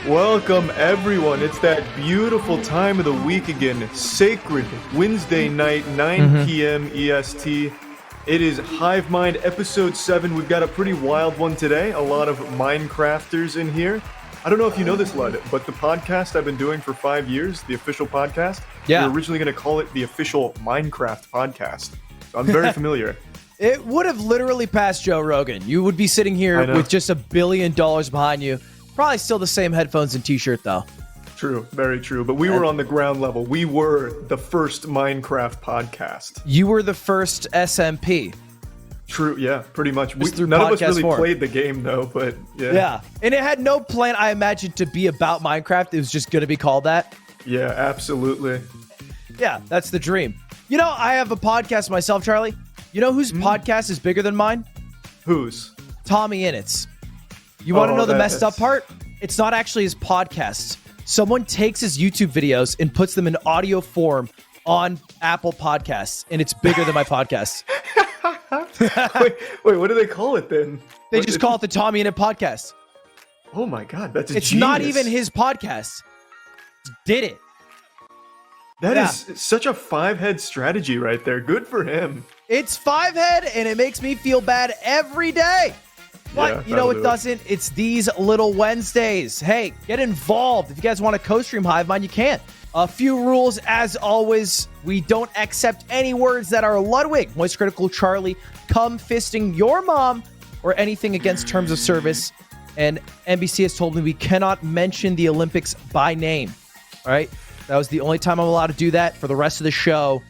Welcome everyone. It's that beautiful time of the week again. Sacred Wednesday night, 9 p.m. EST. It is Hive Mind episode 7. We've got a pretty wild one today. A lot of Minecrafters in here. I don't know if you know this, Lud, but the podcast I've been doing for 5 years, the official podcast, we're originally going to call it the official Minecraft podcast. So I'm very familiar. It would have literally passed Joe Rogan. You would be sitting here with just $1 billion behind you. Probably still the same headphones and t-shirt, though. True, very true. But we were on the ground level. We were the first Minecraft podcast. You were the first SMP. True, yeah, pretty much. None of us really played the game, though, but yeah. Yeah, and it had no plan, I imagine, to be about Minecraft. It was just going to be called that. Yeah, absolutely. Yeah, that's the dream. You know, I have a podcast myself, Charlie. You know whose podcast is bigger than mine? Whose? Tommy Innit's. You want to know the messed up part? It's not actually his podcast. Someone takes his YouTube videos and puts them in audio form on Apple Podcasts, and it's bigger than my podcast. wait, what do they call it then? They just call it the Tommy Innit Podcast. Oh my God, that's It's genius. not even his podcast. Did it. That is such a 5-head strategy right there. Good for him. It's 5-head, and it makes me feel bad every day. But Yeah, you know it doesn't. It's these little Wednesdays. Hey, get involved. If you guys want to co-stream Hive Mind, you can. A few rules, as always. We don't accept any words that are Ludwig, Moist Critical, Charlie, come fisting your mom, or anything against terms of service. And NBC has told me we cannot mention the Olympics by name. All right? That was the only time I'm allowed to do that for the rest of the show.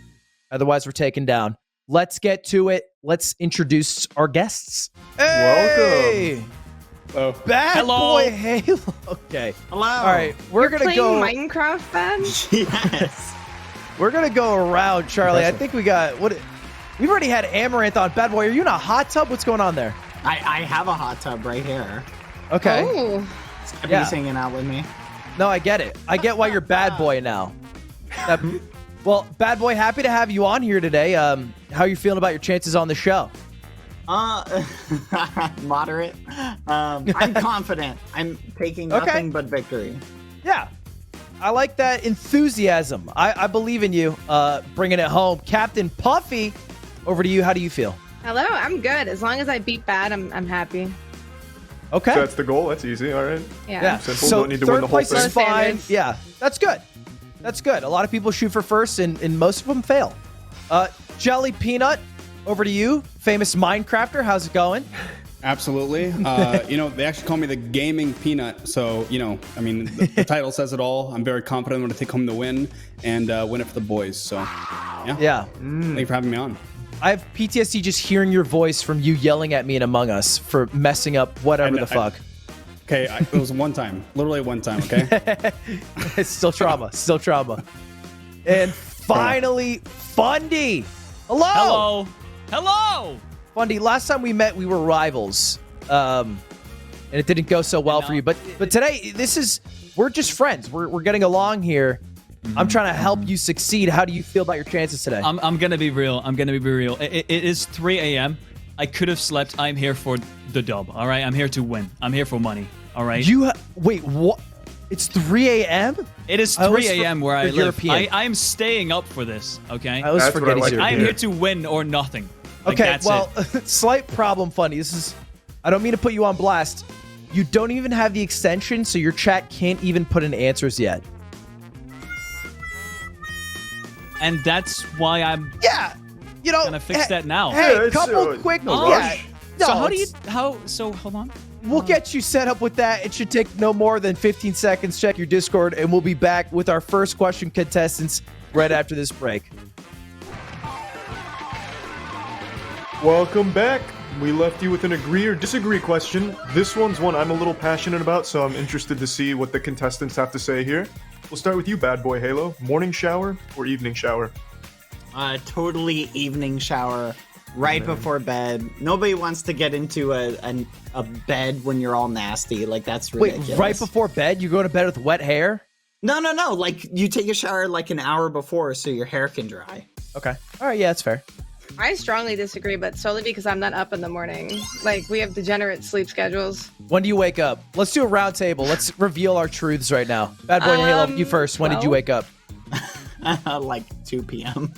Otherwise, we're taken down. Let's get to it. Let's introduce our guests. Hey! Welcome. Oh, Bad boy Halo. Okay. Hello. All right. We're gonna go Minecraft then? Yes. We're gonna go around, Charlie. I think we got we've already had Amaranth on. Bad boy, are you in a hot tub? What's going on there? I have a hot tub right here. Okay. Oh. Abby's hanging out with me. No, I get it. I get why you're bad boy now. Well, bad boy, happy to have you on here today. How are you feeling about your chances on the show? Moderate. I'm confident. I'm taking nothing but victory. Yeah. I like that enthusiasm. I believe in you. Bringing it home. Captain Puffy, over to you. How do you feel? Hello, I'm good. As long as I beat bad, I'm happy. Okay. so that's the goal. That's easy. All right. Yeah. Simple. So Don't need to win third the whole place is thing. fine. Standards. Yeah, that's good. That's good. A lot of people shoot for first, and most of them fail. Jelly Peanut, over to you. Famous Minecrafter. How's it going? Absolutely. They actually call me the gaming peanut. So, the title says it all. I'm very confident I'm going to take home the win and win it for the boys. So, Yeah. Thank you for having me on. I have PTSD just hearing your voice from you yelling at me in Among Us for messing up whatever the fuck. Okay, it was one time. Literally one time, okay? It's still trauma. Still trauma. And finally, Fundy. Hello. Hello. Fundy, last time we met, we were rivals. And it didn't go so well for you. But today, we're just friends. We're getting along here. I'm trying to help you succeed. How do you feel about your chances today? I'm gonna be real. It is 3 a.m. I could have slept. I'm here for the dub. All right. I'm here to win. I'm here for money. All right. Wait, what? It's 3 a.m.? It is 3 a.m. where I live. European. I'm staying up for this. Okay. I always That's forget what I he's like. I'm European. here to win or nothing. Like, Okay, that's well, it. slight problem, Funny. I don't mean to put you on blast. You don't even have the extension, so your chat can't even put in answers yet. And that's why I'm gonna fix that now. Hey, Yeah, it's, couple quick. no Yeah. rush. No, So it's- hold on. We'll get you set up with that. It should take no more than 15 seconds. Check your Discord, and we'll be back with our first question contestants right after this break. Welcome back. We left you with an agree or disagree question. This one's one I'm a little passionate about, so I'm interested to see what the contestants have to say here. We'll start with you, bad boy Halo. Morning shower or evening shower? Totally evening shower right before bed. Nobody wants to get into a bed when you're all nasty. Like, that's ridiculous. Wait, right before bed? You go to bed with wet hair? No. Like, you take a shower like an hour before so your hair can dry. Okay. All right, yeah, that's fair. I strongly disagree, but solely because I'm not up in the morning. Like, we have degenerate sleep schedules. When do you wake up? Let's do a round table. Let's reveal our truths right now. Bad boy Halo, you first. When did you wake up? Like 2 p.m.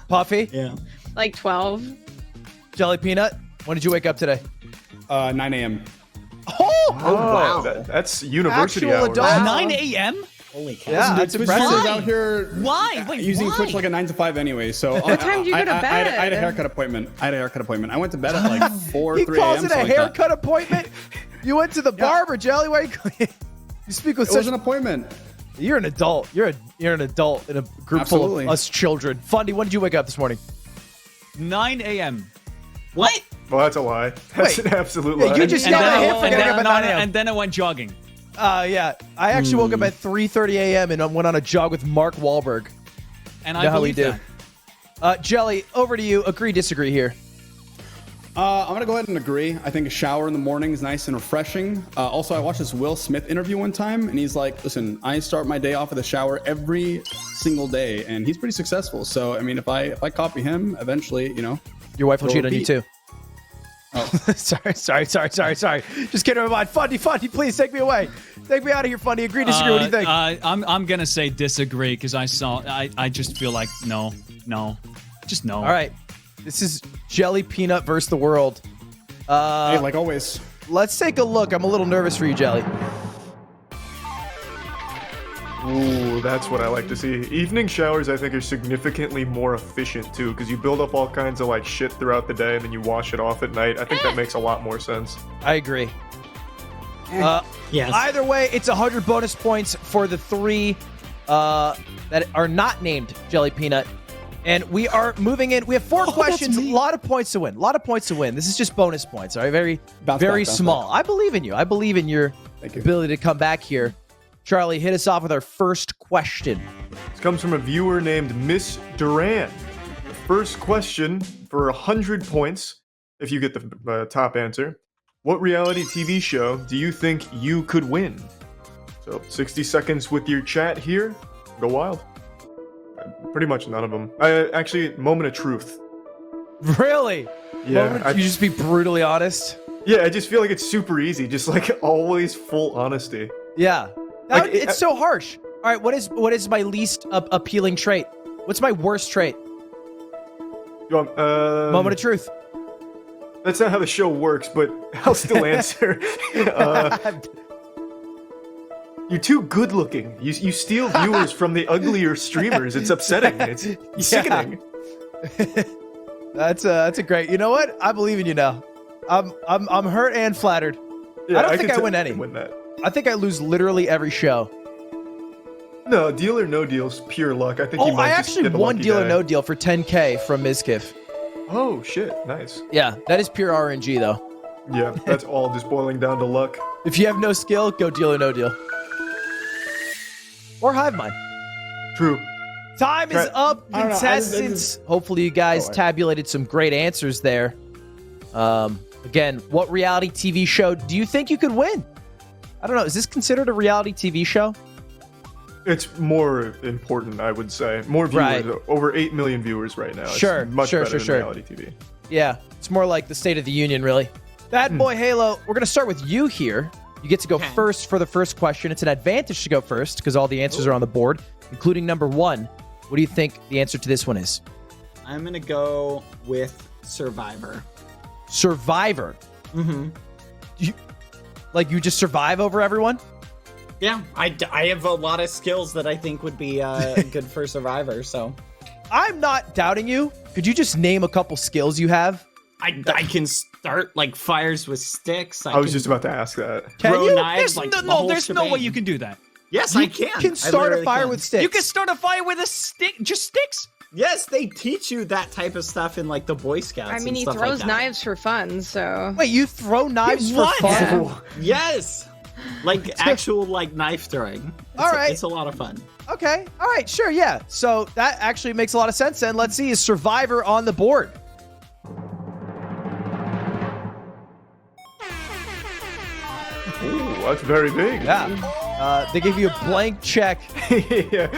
Puffy? Yeah. Like 12. Jelly Peanut? When did you wake up today? 9 a.m. Oh! wow. That's university Actual hours. adult. 9 a.m. Holy cow. Yeah, that's Twitch impressive. streamers out here Why? Wait, using why? Twitch like a 9 to 5 anyway. So What time do you go to I had a bed? haircut appointment. I went to bed at like 4, He 3 a.m. calls it a something like that. haircut appointment? You went to the barber, Jelly? Why you speak with It such... was an appointment. You're an adult. You're an adult in a group Absolutely. full of us children. Fundy, when did you wake up this morning? 9 a.m. What? Well, that's a lie. That's Wait. an absolute Yeah, lie. you just got my hit for getting up at 9 a.m. and then I went jogging. Yeah. I actually woke up at 3:30 a.m. and went on a jog with Mark Wahlberg. And You I know how we believe do. that. Jelly, over to you. Agree, disagree here. I'm gonna go ahead and agree. I think a shower in the morning is nice and refreshing. Also, I watched this Will Smith interview one time, and he's like, "Listen, I start my day off with a shower every single day," and he's pretty successful. So, I mean, if I copy him, eventually, you know, Your wife will Go cheat on you repeat. too. Oh. sorry. Just kidding. Fundy, please take me away. Take me out of here, Fundy. Agree, disagree. What do you think? I'm gonna say disagree because I just feel like no, just no. All right. This is Jelly Peanut versus the world. hey, like always. Let's take a look. I'm a little nervous for you, Jelly. Ooh, that's what I like to see. Evening showers, I think, are significantly more efficient too, because you build up all kinds of like shit throughout the day and then you wash it off at night. I think that makes a lot more sense. I agree. Yes. Either way, it's 100 bonus points for the three that are not named Jelly Peanut. And we are moving in. We have 4 questions. A lot of points to win. This is just bonus points. All right, very Bounce very back. small. I believe in you. I believe in your Thank you. ability to come back here. Charlie, hit us off with our first question. This comes from a viewer named Miss Duran. The first question for 100 points, if you get the top answer. What reality TV show do you think you could win? So 60 seconds with your chat here. Go wild. Pretty much none of them. Actually, Moment of Truth. Really? Yeah, You just be brutally honest. Yeah, I just feel like it's super easy. Just like always full honesty. Yeah. Like, It's so harsh. All right, what is my least appealing trait? What's my worst trait? Moment of truth. That's not how the show works, but I'll still answer. You're too good looking. You steal viewers from the uglier streamers. It's upsetting. It's sickening. That's a great. You know what? I believe in you now. I'm hurt and flattered. Yeah, I don't think I could win any. Win that. I think I lose literally every show. No, deal or no deal's pure luck. I think you Oh, might I just actually get a won lucky Deal or day. No Deal for 10K from Mizkif. Oh shit, nice. Yeah, that is pure RNG though. Yeah, that's all just boiling down to luck. If you have no skill, go Deal or No Deal. Or Hive Mind. True. Time is up, I don't know, contestants. Hopefully you guys tabulated some great answers there. Again, what reality TV show do you think you could win? I don't know. Is this considered a reality TV show? It's more important, I would say. More viewers, Right. over 8 million viewers right now. Sure, it's much sure, better sure, than sure. reality TV. Yeah, it's more like the State of the Union, really. Bad boy Halo, we're going to start with you here. You get to go first for the first question. It's an advantage to go first because all the answers are on the board, including number 1. What do you think the answer to this one is? I'm gonna go with Survivor. Survivor. Mm-hmm. You just survive over everyone? Yeah, I have a lot of skills that I think would be good for Survivor. So I'm not doubting you. Could you just name a couple skills you have? I can start like fires with sticks. I was just about to ask that. Can throw you? knives. There's Like no, the no, whole there's no way shebang. you can do that. Yes, You I can. can I start a literally fire can. with sticks. You can start a fire with a stick, just sticks. Yes, they teach you that type of stuff in like the Boy Scouts. I mean, and he stuff throws like that. knives for fun, so. Wait, you throw knives for What? fun? Yes, like actual like knife throwing. All right. It's a lot of fun. Okay. All right. Sure. Yeah. So that actually makes a lot of sense. Then let's see, is Survivor on the board? Ooh, that's very big. Yeah. They give you a blank check. Yeah.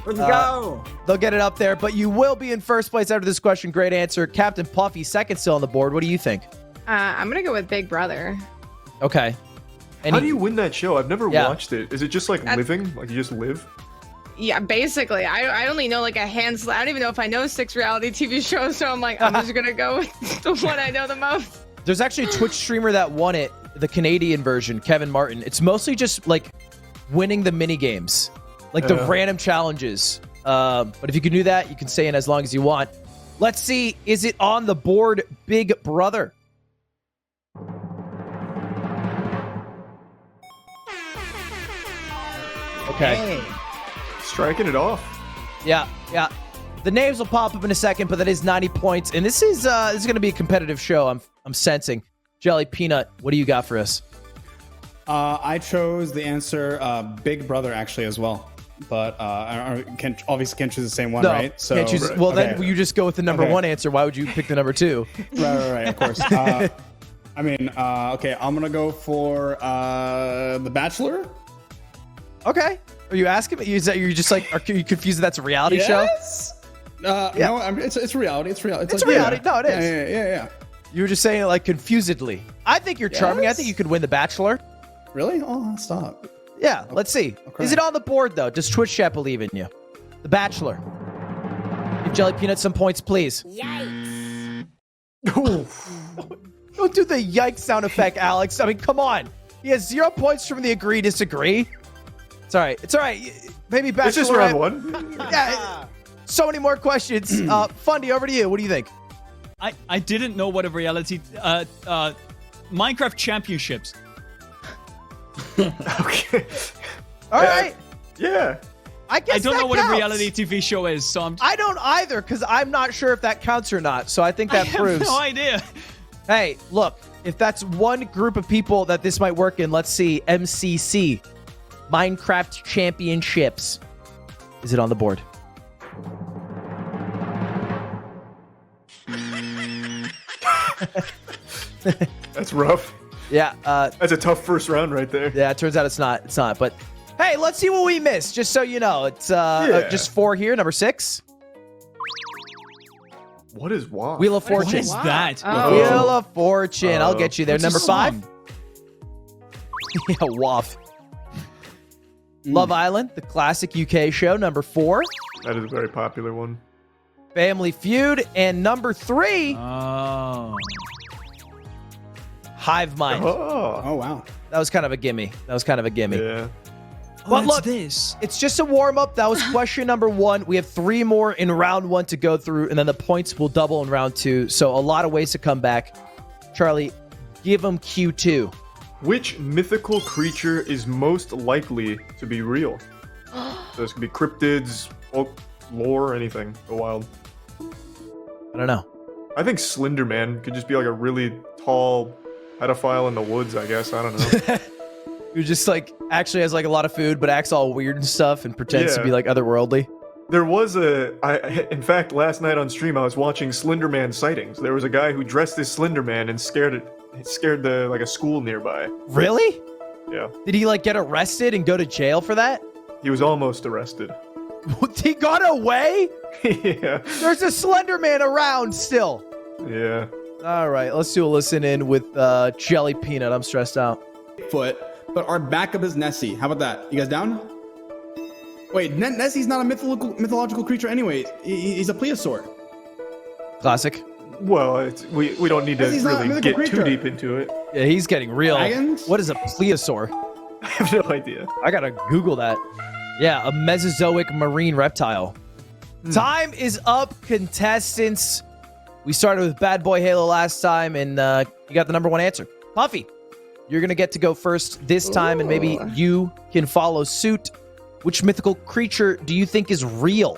Let's go. They'll get it up there, but you will be in first place after this question. Great answer. Captain Puffy, second still on the board. What do you think? I'm gonna go with Big Brother. Okay. How do you win that show? I've never watched it. Is it just like living? Like you just live? Yeah, basically. I only know like a handful. I don't even know if I know 6 reality TV shows, so I'm like, I'm just gonna go with the one I know the most. There's actually a Twitch streamer that won it, the Canadian version, Kevin Martin. It's mostly just like winning the mini games, like the random challenges. But if you can do that, you can stay in as long as you want. Let's see, is it on the board, Big Brother? Okay. Hey. Striking it off. Yeah. The names will pop up in a second, but that is 90 points. And this is going to be a competitive show, I'm sensing. Jelly Peanut, what do you got for us? I chose the answer Big Brother actually as well, but I obviously can't choose the same one, right? So can't choose. Well, then you just go with the number one answer. Why would you pick the number 2? Right. Of course. I mean, okay, I'm gonna go for The Bachelor. Okay. Are you asking me? You're just like, are you confused that that's a reality show? No, it's reality. It's reality. It's reality. No, it is. Yeah. You were just saying it like confusedly. I think you're charming. I think you could win The Bachelor. Really? Oh, stop. Yeah, let's see. Okay. Is it on the board, though? Does Twitch chat believe in you? The Bachelor. Give Jelly Peanut some points, please. Yikes. Don't do the yikes sound effect, Alex. I mean, come on. He has 0 points from the agree disagree. It's all right. It's all right. Maybe Bachelor. It's just round 1. Yeah. So many more questions. Fundy, over to you. What do you think? I didn't know what a reality Minecraft Championships. Okay. All right. Yeah. I guess I don't that know what a counts. reality TV show is, so I don't either, because I'm not sure if that counts or not. So I think that proves. I have no idea. Hey, look, if that's one group of people that this might work in, let's see. MCC, Minecraft Championships. Is it on the board? That's rough. Yeah. That's a tough first round right there. Yeah, it turns out it's not. It's not. But hey, let's see what we missed, just so you know. It's just 4 here, number 6. What is WAF? Wheel of What Fortune. is that? Oh. Wheel of Fortune. I'll get you there. What's Number this 5. song? Yeah, WAF. Love Island, the classic UK show. Number 4. That is a very popular one. Family Feud. And number 3, Oh. Hive Mind. Oh. Wow. That was kind of a gimme. Yeah. But look, this. it's just a warm-up. That was question number 1. We have 3 more in round 1 to go through, and then the points will double in round 2. So a lot of ways to come back. Charlie, give them Q2. Which mythical creature is most likely to be real? So this could be cryptids, folk, lore, anything. Go wild. I don't know. I think Slender Man could just be like a really tall pedophile in the woods, I guess. I don't know. Who just like actually has like a lot of food, but acts all weird and stuff and pretends to Yeah. be like otherworldly. There was in fact, last night on stream, I was watching Slender Man sightings. There was a guy who dressed as Slender Man and scared a school nearby. Really? Yeah. Did he like get arrested and go to jail for that? He was almost arrested. He got away? Yeah. There's a Slender Man around still. Yeah. All right, let's do a listen in with Jelly Peanut. I'm stressed out. Foot, but our backup is Nessie. How about that? You guys down? Wait, Nessie's not a mythological creature anyway. He's a plesiosaur. Classic. Well, we don't need to He's not a really mythical get too creature. deep into it. Yeah, he's getting real. Dragons? What is a plesiosaur? I have no idea. I gotta Google that. Yeah, a Mesozoic marine reptile. Time is up, contestants. We started with Bad Boy Halo last time, and you got the number 1 answer. Puffy, you're gonna get to go first this time, and maybe you can follow suit. Which mythical creature do you think is real?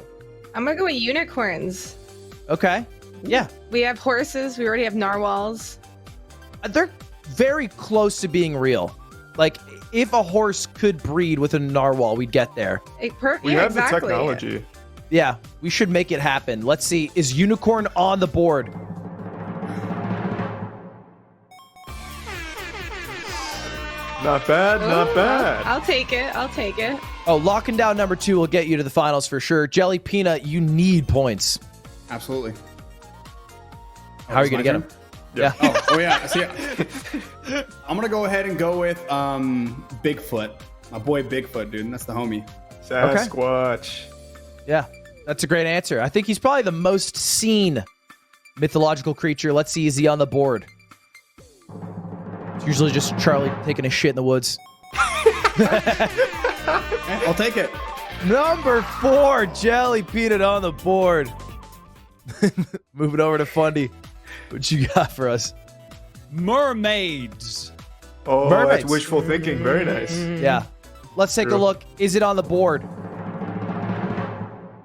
I'm gonna go with unicorns. Okay. Yeah. We have horses. We already have narwhals. They're very close to being real. Like, if a horse could breed with a narwhal, we'd get there. We have the technology. Yeah, we should make it happen. Let's see. Is unicorn on the board? Not bad, not bad. I'll take it. Oh, locking down number 2 will get you to the finals for sure. Jelly Peanut, you need points. Absolutely. How are you going to get them? Yeah. Oh yeah. See, I'm gonna go ahead and go with Bigfoot. My boy Bigfoot, dude. That's the homie. Sasquatch. Yeah, that's a great answer. I think he's probably the most seen mythological creature. Let's see, is he on the board? It's usually just Charlie taking a shit in the woods. I'll take it. Number 4, Jelly Peanut on the board. Moving over to Fundy. What you got for us? Mermaids. Oh, Mermaids. that's wishful thinking. Very nice. Yeah. Let's take a look. Is it on the board?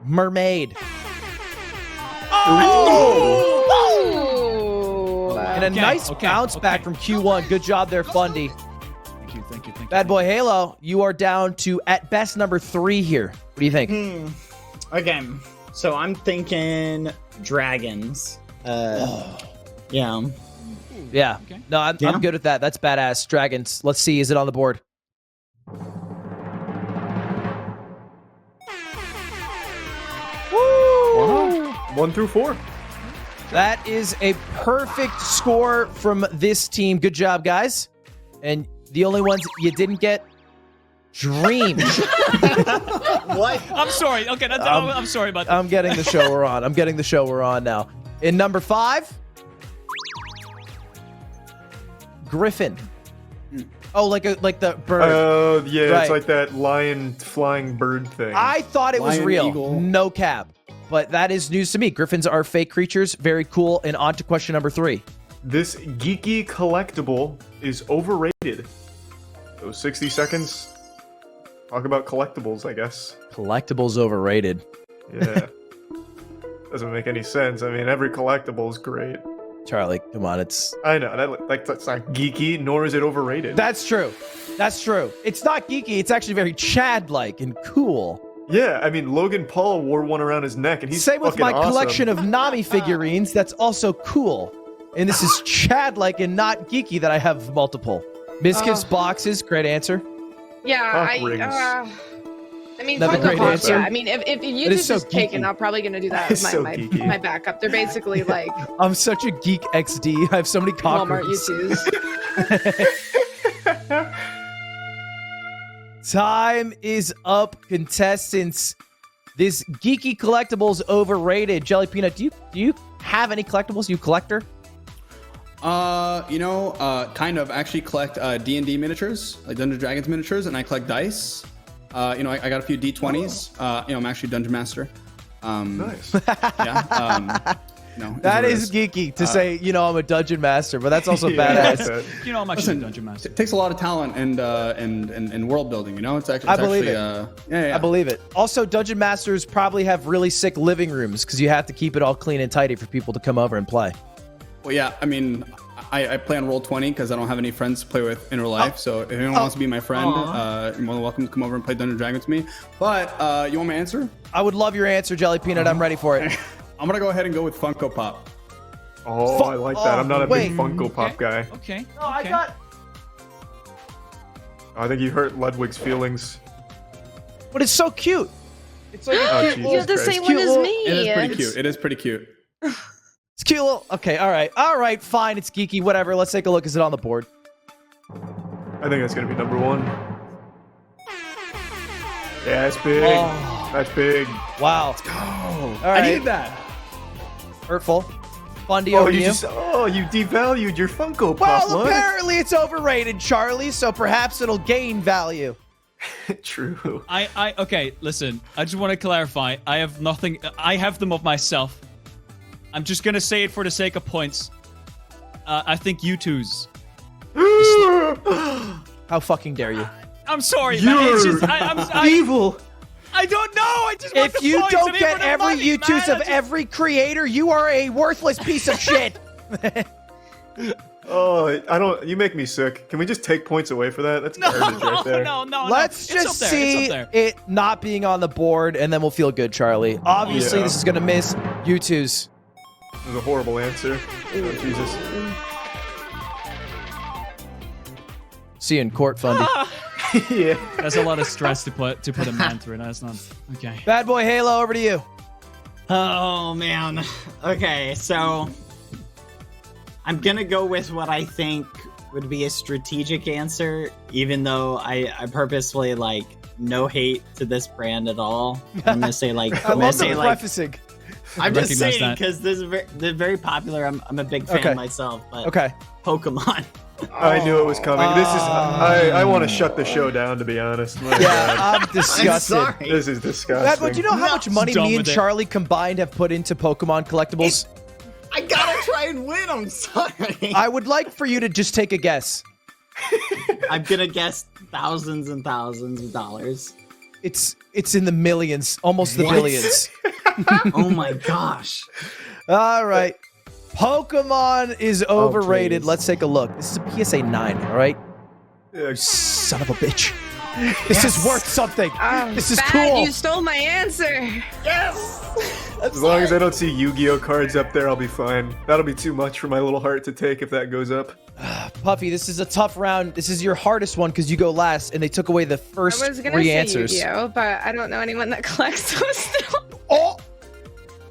Mermaid. Oh! And a nice bounce back from Q1. Good job there, Fundy. Thank you. Bad boy Halo, you are down to, at best, number 3 here. What do you think? Okay, so I'm thinking dragons. Yeah. Yeah. Okay. No, I'm good with that. That's badass. Dragons. Let's see. Is it on the board? Woo! 1 through 4. That is a perfect score from this team. Good job, guys. And the only ones you didn't get, Dream. What? I'm sorry. Okay, I'm sorry about that. I'm getting the show we're on. I'm getting the show we're on now. In number 5, Griffin. Oh, like the bird. Oh, yeah, Right. it's like that lion flying bird thing. I thought it was Lion, real. eagle. No cap. But that is news to me. Griffins are fake creatures. Very cool. And on to question number 3. This geeky collectible is overrated. So 60 seconds. Talk about collectibles, I guess. Collectibles overrated. Yeah. Doesn't make any sense. I mean, every collectible is great. Charlie, come on. I know. That's not geeky, nor is it overrated. That's true. That's true. It's not geeky. It's actually very Chad-like and cool. Yeah, I mean, Logan Paul wore one around his neck, and he's Same with fucking my awesome. collection of Nami figurines. That's also cool. And this is Chad-like and not geeky that I have multiple. Miskiff's boxes. Great answer. Yeah, Cock rings. I mean, Another Funko great Pops, answer. yeah. I mean, if you It is just so is taken, geeky. I'm probably gonna do that as It's so my geeky. backup. They're basically like I'm such a geek XD. I have so many Walmart cockers. U2s. Time is up, contestants. This geeky collectibles overrated. Jelly Peanut, do you have any collectibles? You collector? Kind of. Actually collect D&D miniatures, like Dungeons & Dragons miniatures, and I collect dice. I got a few D20s. I'm actually Dungeon Master. Nice. Yeah. That is geeky to say, I'm a dungeon master, but that's also badass. You know, I'm actually a dungeon master. It takes a lot of talent and world building. It's actually. I believe it. Yeah. I believe it. Also, dungeon masters probably have really sick living rooms because you have to keep it all clean and tidy for people to come over and play. Well, yeah. I mean, I play on Roll20 because I don't have any friends to play with in real life. So if anyone wants to be my friend, you're more than welcome to come over and play Dungeons & Dragons with me. But you want my answer? I would love your answer, Jelly Peanut. I'm ready for it. I'm gonna go ahead and go with Funko Pop. Oh, I like that. I'm not a wait. big Funko Pop guy. Okay. No, I got. I think you hurt Ludwig's feelings. But it's so cute. It's like Oh, a Jesus You have the Christ. same one as Cute me. It is pretty cute. It is pretty cute. It's cute little. Okay, all right, fine. It's geeky. Whatever. Let's take a look. Is it on the board? I think that's gonna be number 1. Yeah, that's big. Oh. That's big. Wow. Oh, All right. I needed that. Hurtful. Fundy Oh, over you you. you devalued your Funko Pop. Well, Lud. apparently it's overrated, Charlie. So perhaps it'll gain value. True. Okay, listen. I just want to clarify. I have nothing. I have them of myself. I'm just gonna say it for the sake of points. I think U2s. How fucking dare you? I'm sorry, man. It's just I'm Evil. I don't know. I just want If the you points. don't I'm here get for the every money, U2s man. of I just- every creator, you are a worthless piece of shit. Oh, I don't. You make me sick. Can we just take points away for that? That's garbage right there. No. Let's It's just up there. It's see up there. it not being on the board, and then we'll feel good, Charlie. Obviously, Yeah. this is going to miss U2s. This is a horrible answer. Oh, Jesus. See you in court, Fundy. Yeah. That's a lot of stress to put a man through. That's not okay. Bad boy Halo, over to you. Oh man. Okay, so I'm gonna go with what I think would be a strategic answer, even though I purposefully like no hate to this brand at all. I'm gonna say like I I'm gonna love the say like prefacing. I'm just recognize saying that. because they're very popular. I'm a big fan Okay. myself, but Okay. Pokemon. I knew it was coming. This is. I want to shut the show down, to be honest. My Yeah, God. I'm disgusted. sorry. This is Bad disgusting. boy, do you know how much money Done me and with it. Charlie combined have put into Pokemon collectibles? I gotta try and win. I'm sorry. I would like for you to just take a guess. I'm gonna guess thousands and thousands of dollars. It's in the millions, almost the What? billions. Oh my gosh. All right. Pokemon is overrated. please. Let's take a look. This is a PSA 9, all right? Yeah, Son of a bitch. This is worth something. This is Bad, cool. you stole my answer. as long as I don't see Yu-Gi-Oh cards up there, I'll be fine. That'll be too much for my little heart to take if that goes up. Puffy, this is a tough round. This is your hardest one because you go last, and they took away the first I was gonna three say answers. Yu-Gi-Oh, but I don't know anyone that collects those still. Oh!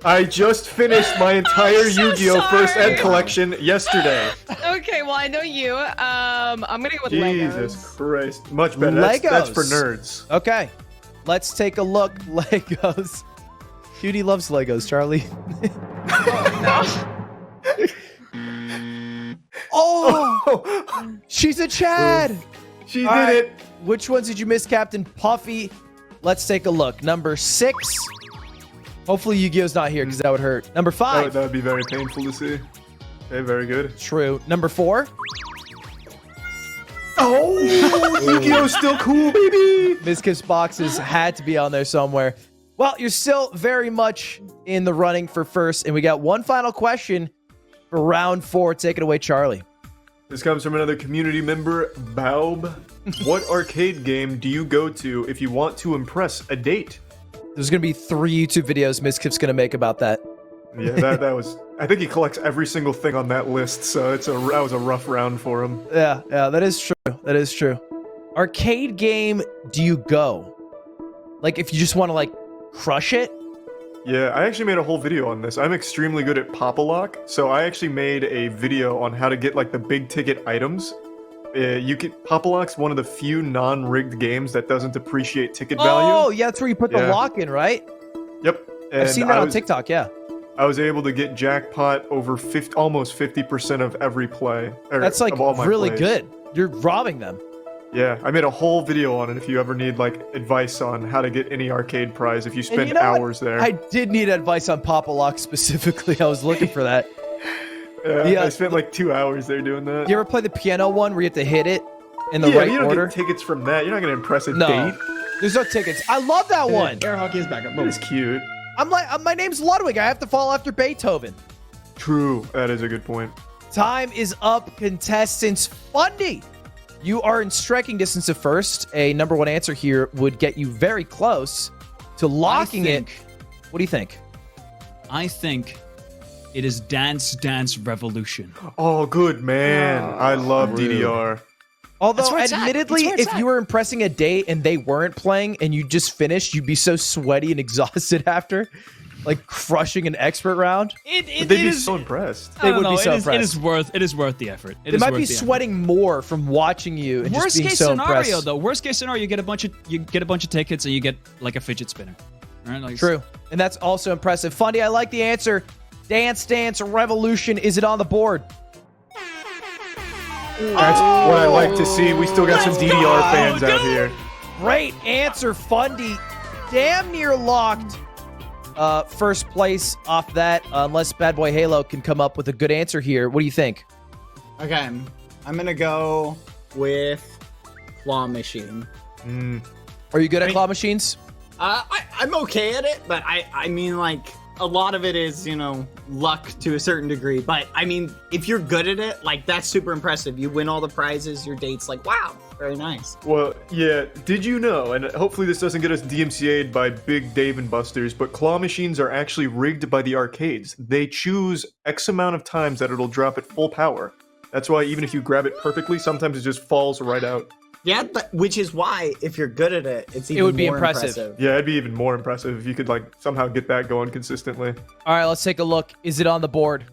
I just finished my entire so Yu-Gi-Oh first sorry. ed collection yesterday. Okay, well I know you. I'm gonna go with Jesus Legos. Christ. Much better. That's for Legos. nerds. Okay. Let's take a look. Legos. Cutie loves Legos, Charlie. Oh! Oh, She's a Chad! she All did right. it. Which ones did you miss, Captain Puffy? Let's take a look. Number 6. Hopefully Yu-Gi-Oh's not here because that would hurt. Number 5. That would be very painful to see. Okay, very good. True. Number 4. Oh, Yu-Gi-Oh's still cool, baby. Mizkif's boxes had to be on there somewhere. Well, you're still very much in the running for first, and we got one final question for round 4. Take it away, Charlie. This comes from another community member, Baub. What arcade game do you go to if you want to impress a date? There's going to be 3 YouTube videos Mizkif's going to make about that. Yeah, that was. I think he collects every single thing on that list, so that was a rough round for him. Yeah, that is true. That is true. Arcade game do you go? Like, if you just want to, like, crush it? Yeah, I actually made a whole video on this. I'm extremely good at Pop-A-Lock, so I actually made a video on how to get like the big ticket items. Pop-A-Lock's one of the few non-rigged games that doesn't depreciate ticket value. Oh, yeah, that's where you put the Yeah. lock in, right? Yep. I've And seen that I on was- TikTok, yeah. I was able to get jackpot over almost 50% of every play. That's, like, of all my really plays. good. You're robbing them. Yeah, I made a whole video on it if you ever need like advice on how to get any arcade prize if you And spend you know what? hours there. I did need advice on Pop-A-Lock specifically. I was looking for that. Yeah. I spent like 2 hours there doing that. You ever play the piano one where you have to hit it in the Yeah, right you don't order? get tickets from that. You're not gonna impress a No. date. There's no tickets. I love that one. Air hockey is back up. That Boom. is cute. I'm like, my name's Ludwig. I have to fall after Beethoven. True. That is a good point. Time is up, contestants. Fundy, you are in striking distance of first. A number 1 answer here would get you very close to locking it. What do you think? I think it is Dance Dance Revolution. Oh, good man. I love DDR. Although, That's where it's at. admittedly, That's where it's if at. you were impressing a date and they weren't playing and you just finished, you'd be so sweaty and exhausted after, like crushing an expert round. But they'd be so impressed. They I don't would be know, so it impressed. is worth the effort. They might be sweating more from watching you and Worst just being case so scenario, impressed. though. Worst case scenario, you get a bunch of tickets and you get like a fidget spinner. Right? Like, True. And that's also impressive. Fundy, I like the answer. Dance Dance Revolution. Is it on the board? That's what I like to see. We still got some DDR fans out here. Great answer, Fundy. Damn near locked. First place off that, unless Bad Boy Halo can come up with a good answer here. What do you think? Okay, I'm gonna go with claw machine. Are you good at claw machines? I'm okay at it, but I mean, like, a lot of it is, you know, luck to a certain degree. But, I mean, if you're good at it, like, that's super impressive. You win all the prizes, your date's like, wow, very nice. Well, yeah, did you know, and hopefully this doesn't get us DMCA'd by Big Dave and Busters, but claw machines are actually rigged by the arcades. They choose X amount of times that it'll drop at full power. That's why even if you grab it perfectly, sometimes it just falls right out. Yeah, but, which is why if you're good at it, it's even would be more impressive. Yeah, it'd be even more impressive if you could like somehow get that going consistently. All right, let's take a look. Is it on the board?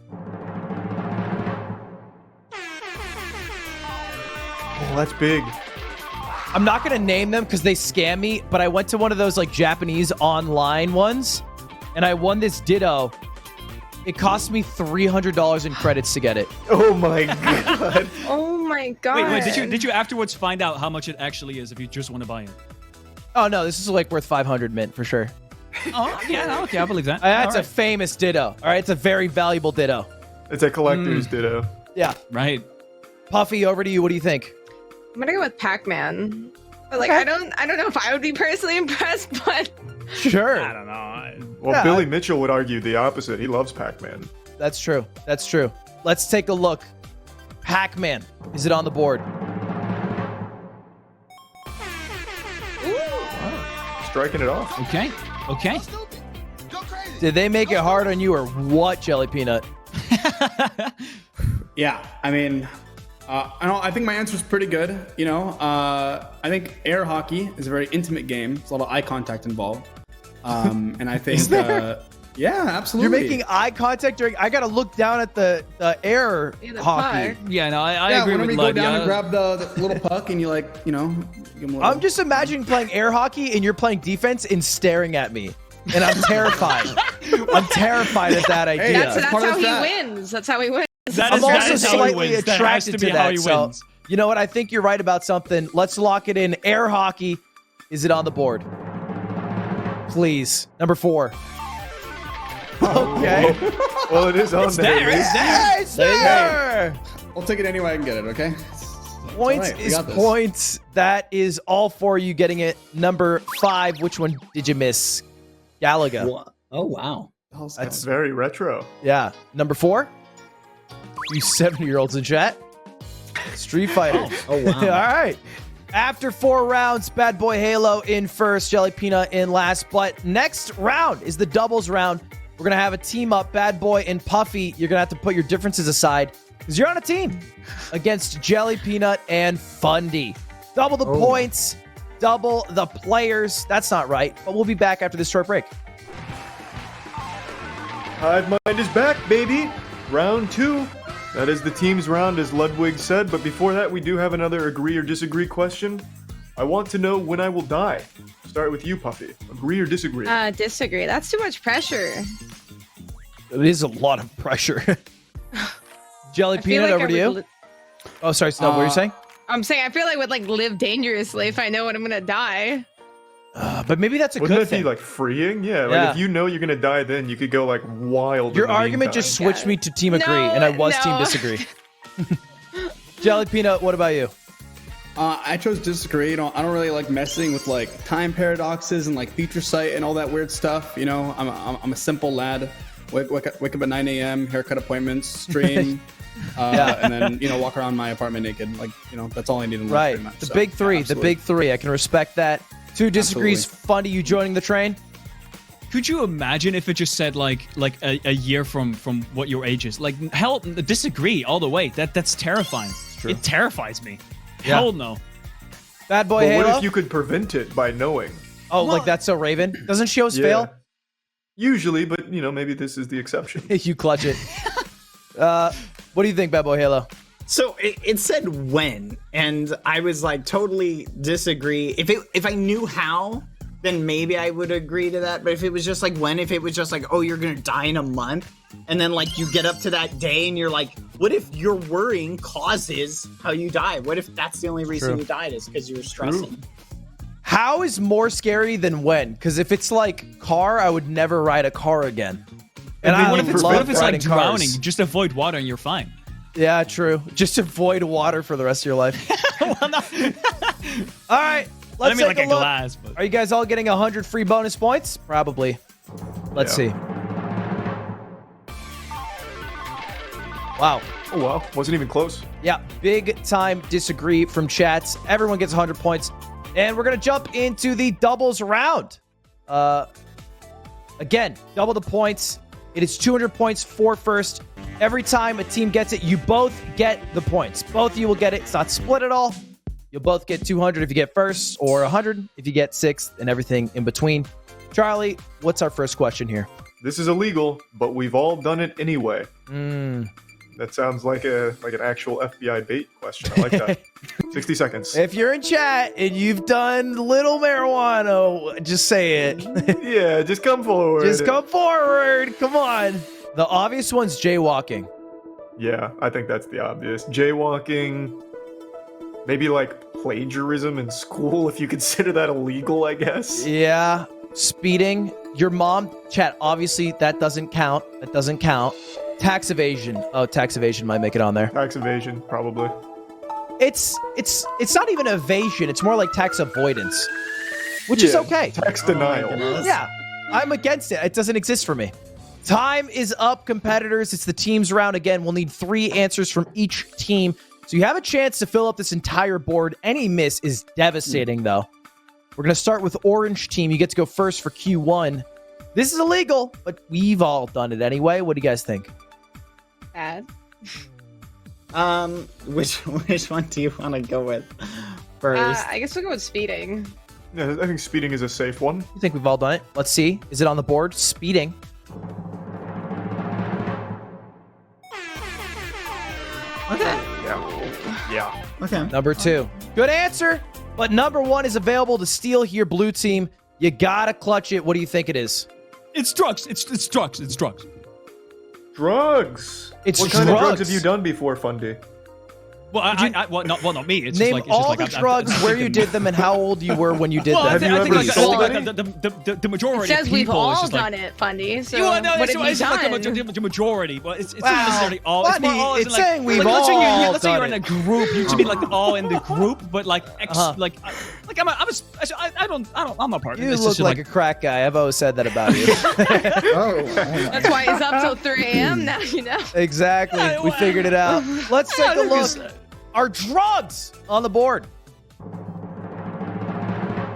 Oh, that's big. I'm not going to name them because they scam me, but I went to one of those like Japanese online ones and I won this Ditto. It cost me $300 in credits to get it. Oh my god. Oh my god. Wait, did you afterwards find out how much it actually is if you just want to buy it? Oh no, this is like worth 500 mint for sure. Oh, yeah, okay, I believe that. That's All a famous Ditto. All right, it's a very valuable Ditto. It's a collector's ditto. Yeah. right. Puffy, over to you. What do you think? I'm gonna go with Pac-Man. But like, Okay. I don't know if I would be personally impressed, but Sure. I don't know. Well, Yeah, Billy Mitchell would argue the opposite. He loves Pac-Man. That's true. That's true. Let's take a look. Pac-Man. Is it on the board? Striking it off. Okay. Okay. Did they make it hard on you or what, Jelly Peanut? Yeah, I mean, I think my answer is pretty good. You know, I think air hockey is a very intimate game. There's a lot of eye contact involved, and I think, yeah, absolutely. You're making eye contact during. I gotta look down at the air Yeah, the hockey. puck. Yeah, no, I yeah, agree whenever with you go Lud, down yeah. and grab the little puck and you like, you know, give 'em a little, I'm just imagining playing air hockey and you're playing defense and staring at me, and I'm terrified. I'm terrified at that idea. that's part of how the he strat. wins. That's how he wins. That I'm is- that also is how he slightly wins. That has attracted to to be how that. he So, wins. you know what? I think you're right about something. Let's lock it in. Air hockey. Is it on the board? Please. Number 4. Okay. Well, it is on there. there, it's there. Yes, sir. I'll take it any way I can get it. Okay. Points all right, we is got this. points. That is all for you getting it. Number 5. Which one did you miss? Galaga. Oh wow. That's very retro. Yeah. Number 4. You 70-year-olds in chat. Street Fighter. Oh wow. All right. After 4 rounds, Bad Boy Halo in first, Jelly Peanut in last. But next round is the doubles round. We're going to have a team up, Bad Boy and Puffy. You're going to have to put your differences aside because you're on a team against Jelly Peanut and Fundy. Double the points, double the players. That's not right, but we'll be back after this short break. Hive Mind is back, baby. Round 2. That is the team's round, as Ludwig said. But before that, we do have another agree or disagree question. I want to know when I will die. Start with you, Puffy. Agree or disagree? Disagree. That's too much pressure. It is a lot of pressure. Jelly I feel Peanut, like over I to you. would Oh, sorry, Snow. What were you saying? I'm saying I feel like I would like live dangerously if I know when I'm gonna die. But maybe that's a Wouldn't good that thing. be like freeing? Yeah, Yeah. like if you know you're gonna die, then you could go like wild. Your in the argument meantime. just switched me to team agree, No, and I was team no. disagree. Jelly Peanut, what about you? I chose disagree. You know, I don't really like messing with like time paradoxes and like future sight and all that weird stuff. You know, I'm a simple lad. Wake up at 9 a.m. Haircut appointments, stream, and then you know walk around my apartment naked. Like you know that's all I need in life. Right, pretty much. the So, big three. yeah, The absolutely. big 3. I can respect that. 2 disagrees. Fundy, you joining the train? Could you imagine if it just said like a year from what your age is? Like hell, disagree all the way. That's terrifying. It terrifies me. Yeah. Hell no. Bad Boy But Halo? what if you could prevent it by knowing? Oh, like that's so Raven? Doesn't she always Yeah. fail? Usually, but you know maybe this is the exception. You clutch it. What do you think, Bad Boy Halo? So it said when, and I was like totally disagree. If I knew how, then maybe I would agree to that. But if it was just like when, if it was just like, oh, you're gonna die in a month, and then like you get up to that day and you're like, what if your worrying causes how you die? What if that's the only reason True. you died is because you were stressing? How is more scary than when? Because if it's like car, I would never ride a car again. And I What if it's, love what if it's like riding drowning? cars. Just avoid water and you're fine. Yeah, true. Just avoid water for the rest of your life. Well, no, All right, I let's don't mean take like a a look. glass, but Are you guys all getting 100 free bonus points? Probably. Let's Yeah. see. Wow. Oh wow, wasn't even close. Yeah, big time disagree from chats. Everyone gets 100 points. And we're going to jump into the doubles round. Again, double the points. It is 200 points for first. Every time a team gets it, you both get the points. Both of you will get it. It's not split at all. You'll both get 200 if you get first, or 100 if you get sixth, and everything in between. Charlie, what's our first question here? This is illegal, but we've all done it anyway. That sounds like an actual FBI bait question. I like that. 60 seconds. If you're in chat and you've done little marijuana, just say it. Yeah, just come forward. Just come forward. Come on. The obvious one's jaywalking. Yeah, I think that's the obvious. Jaywalking, maybe like plagiarism in school, if you consider that illegal, I guess. Yeah. Speeding. Your mom, chat, obviously that doesn't count. That doesn't count. Tax evasion. Oh, tax evasion might make it on there. Tax evasion, probably. It's not even evasion. It's more like tax avoidance, which is okay. Tax denial. Yeah, I'm against it. It doesn't exist for me. Time is up, competitors. It's the teams round again. We'll need 3 answers from each team. So you have a chance to fill up this entire board. Any miss is devastating, though. We're going to start with orange team. You get to go first for Q1. This is illegal, but we've all done it anyway. What do you guys think? Bad. Which one do you want to go with first? I guess we'll go with speeding. Yeah, I think speeding is a safe one. You think we've all done it? Let's see. Is it on the board? Speeding. Okay. Yeah. Okay. Number 2. Good answer. But number 1 is available to steal here, blue team. You gotta clutch it. What do you think it is? It's drugs. It's drugs. It's drugs. Drugs. It's what kind of drugs drugs. have you done before, Fundy? Well, not me. It's Name just like, all I'm the drugs, where you did them, and how old you were when you did Well, them. Have you I think ever like, sold like, any? the majority It says of we've people is all just done like, it, Fundy. So well, no, what it's have you like done? the majority, but it's not Wow, necessarily all. It's more Funny, all as in, it's like, saying we've like, let's say all let's say you're done in a it. group. You should be like all in the group, but like like I'm a partner. You It's look just like a crack guy. I've always said that about you. That's why he's up till 3 a.m. now, you know. Exactly. We figured it out. Let's take a look. Our drugs on the board.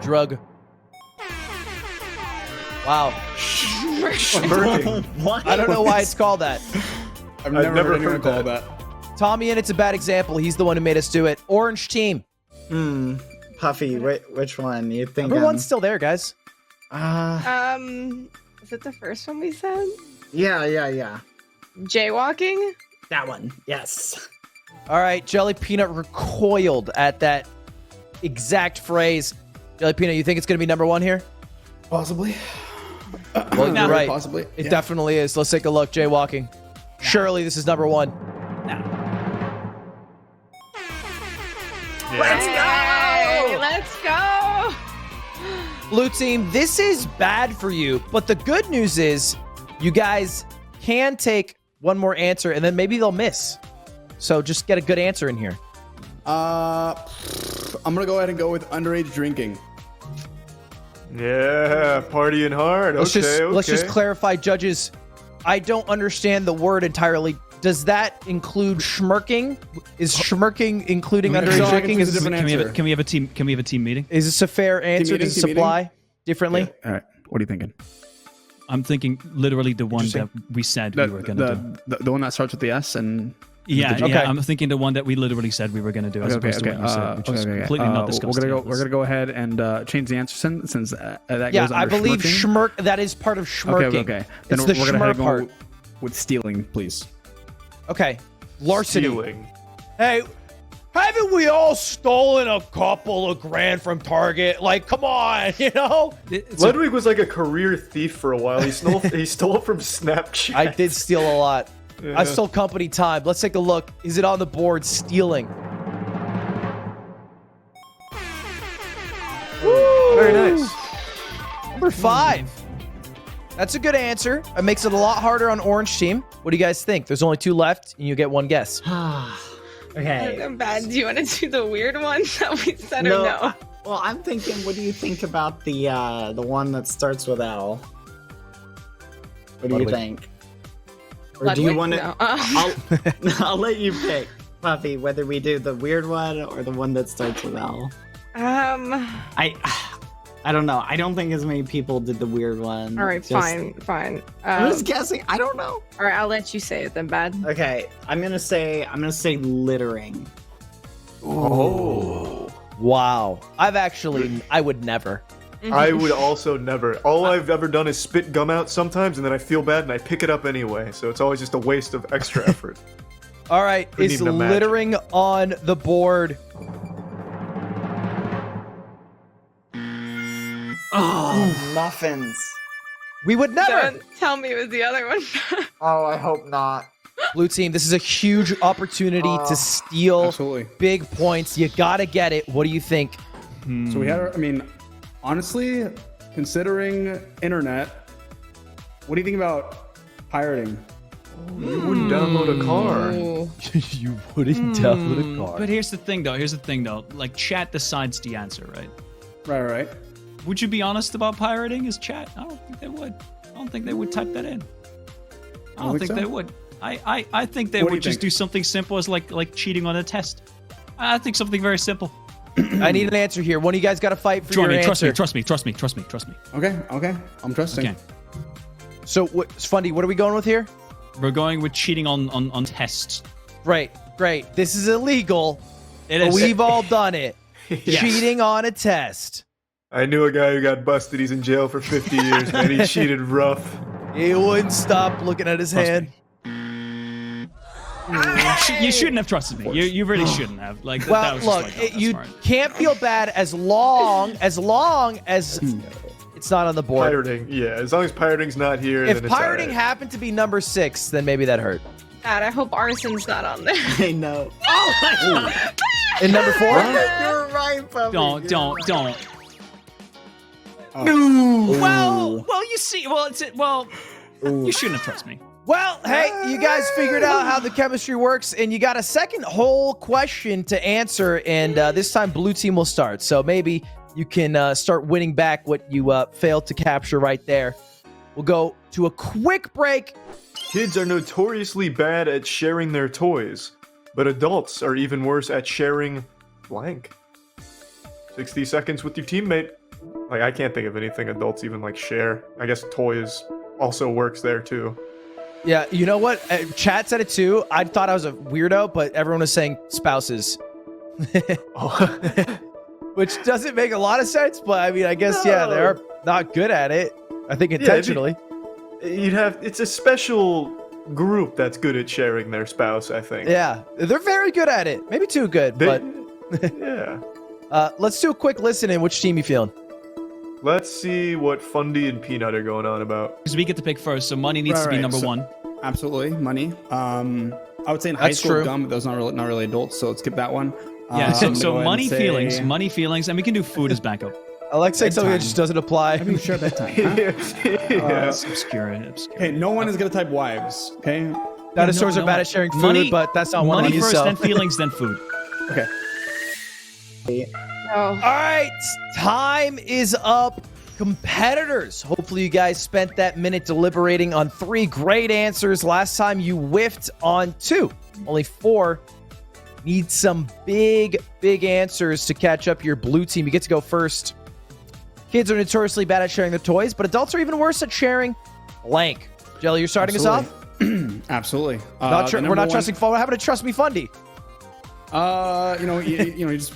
Drug. Wow. Smirking. What? I don't know why it's called that. I've never heard anyone heard call that. that. Tommy, and it's a bad example. He's the one who made us do it. Orange team. Puffy, which one you think? Number 1's still there, guys. Is it the first one we said? Yeah. Jaywalking? That one. Yes. All right, Jelly Peanut recoiled at that exact phrase. Jelly Peanut, you think it's going to be number 1 here? Possibly. Well, you're right. Possibly. It definitely is. Let's take a look. Jaywalking. Surely this is number 1. Hey, let's go! Blue team, this is bad for you, but the good news is you guys can take one more answer and then maybe they'll miss. So just get a good answer in here. I'm gonna go ahead and go with underage drinking. Yeah, partying hard. Let's Okay. just clarify, judges. I don't understand the word entirely. Does that include schmirking? Is schmirking including underage So I drinking? can choose a Is, different answer. Can we have a team meeting? is this a fair answer? meeting, Does it team meeting? apply differently? Yeah. All right. What are you thinking? I'm thinking literally the one that we said we were gonna do. The one that starts with the S and Yeah, Okay. yeah. I'm thinking the one that we literally said we were gonna do, as opposed to what you said, which is completely not discussed. We're gonna go ahead and change the answer since that Yeah, goes I under believe schmirking. schmirk. That is part of schmirking. Okay. It's Then the we're gonna schmirk go part. with stealing, please. Okay, larceny. Stealing. Hey, haven't we all stolen a couple of grand from Target? Like, come on, you know? Ludwig was like a career thief for a while. He stole it from Snapchat. I did steal a lot. Yeah. I stole company time. Let's take a look. Is it on the board? Stealing. Very nice. Number 5. That's a good answer. It makes it a lot harder on orange team. What do you guys think? There's only 2 left, and you get 1 guess. Okay. I'm bad. Do you want to do the weird one that we said or no? Well, I'm thinking. What do you think about the one that starts with L? What do you Ludwig. think? Or do you Ludwig? want to? No. I'll let you pick, Puffy, whether we do the weird one or the one that starts with L. I don't know. I don't think as many people did the weird one. All right, Just- fine. I'm just guessing. I don't know. All right, I'll let you say it then, bad. Okay, I'm gonna say littering. Oh. Wow. I would never. I would also never. All I've ever done is spit gum out sometimes, and then I feel bad and I pick it up anyway. So it's always just a waste of extra effort. All right, Couldn't is even imagine. littering on the board? Oh, muffins. We would never. Don't tell me it was the other one. Oh, I hope not. Blue team, this is a huge opportunity to steal Absolutely. big points. You gotta get it. What do you think? So we had, I mean, honestly, considering internet, what do you think about pirating? You wouldn't download a car. You wouldn't download a car. But here's the thing, though. Like, chat decides the answer, right? Right. Would you be honest about pirating as chat? I don't think they would. I don't think they would type that in. I don't think so? they would. I think they What do would you just think? do something simple as like cheating on a test. I think something very simple. I need an answer here. One of you guys got to fight for your answer. Trust me. Okay. I'm trusting. Okay. So, Fundy, what are we going with here? We're going with cheating on tests. Great. This is illegal. It But is. we've all done it. Yes. Cheating on a test. I knew a guy who got busted. He's in jail for 50 years, man. He cheated rough. He wouldn't stop looking at his Trust hand. You shouldn't have trusted me. You really shouldn't have. Like, that Well, was just look, like, oh, that's you smart. can't feel bad as long as it's not on the board. Pirating, yeah. As long as pirating's not here, If then it's pirating alright. happened to be number 6, then maybe that hurt. God, I hope arson's not on there. I know. In number 4? You're right, puppy. Don't. Oh. Well, you see, you shouldn't have trusted me. Well, hey, you guys figured out how the chemistry works, and you got a second whole question to answer, and this time Blue Team will start. So maybe you can start winning back what you failed to capture right there. We'll go to a quick break. Kids are notoriously bad at sharing their toys, but adults are even worse at sharing blank. 60 seconds with your teammate. Like, I can't think of anything adults even like share. I guess toys also works there too. Yeah, you know what? Chat said it too. I thought I was a weirdo, but everyone was saying spouses. Which doesn't make a lot of sense, but I mean, I guess, yeah, they're not good at it. I think intentionally. It's a special group that's good at sharing their spouse, I think. Yeah, they're very good at it. Maybe too good, but Yeah. let's do a quick listen in. Which team you feeling? Let's see what Fundy and Peanut are going on about. Because we get to pick first, so money needs to be Right, number so- one. Absolutely, money. I would say in high That's school true. gum, but those not really adults, so let's skip that one. Yeah, I'm so gonna go ahead money and say- feelings, and we can do food as backup. I like saying something that Bedtime. just doesn't apply. I mean, sure, bedtime. Huh? It's obscure. Okay, no one is gonna type wives. Okay. Dinosaurs No, are bad no. at sharing food, Money- but that's not one of Money these. first, So. then feelings, then food. Okay. Oh. All right, time is up. Competitors, hopefully you guys spent that minute deliberating on 3 great answers. Last time you whiffed on 2. Only 4. Need some big answers to catch up your blue team. You get to go first. Kids are notoriously bad at sharing their toys, but adults are even worse at sharing blank. Jelly, you're starting us off? Absolutely. We're The number not one- trusting How about a Trust Me Fundy? You just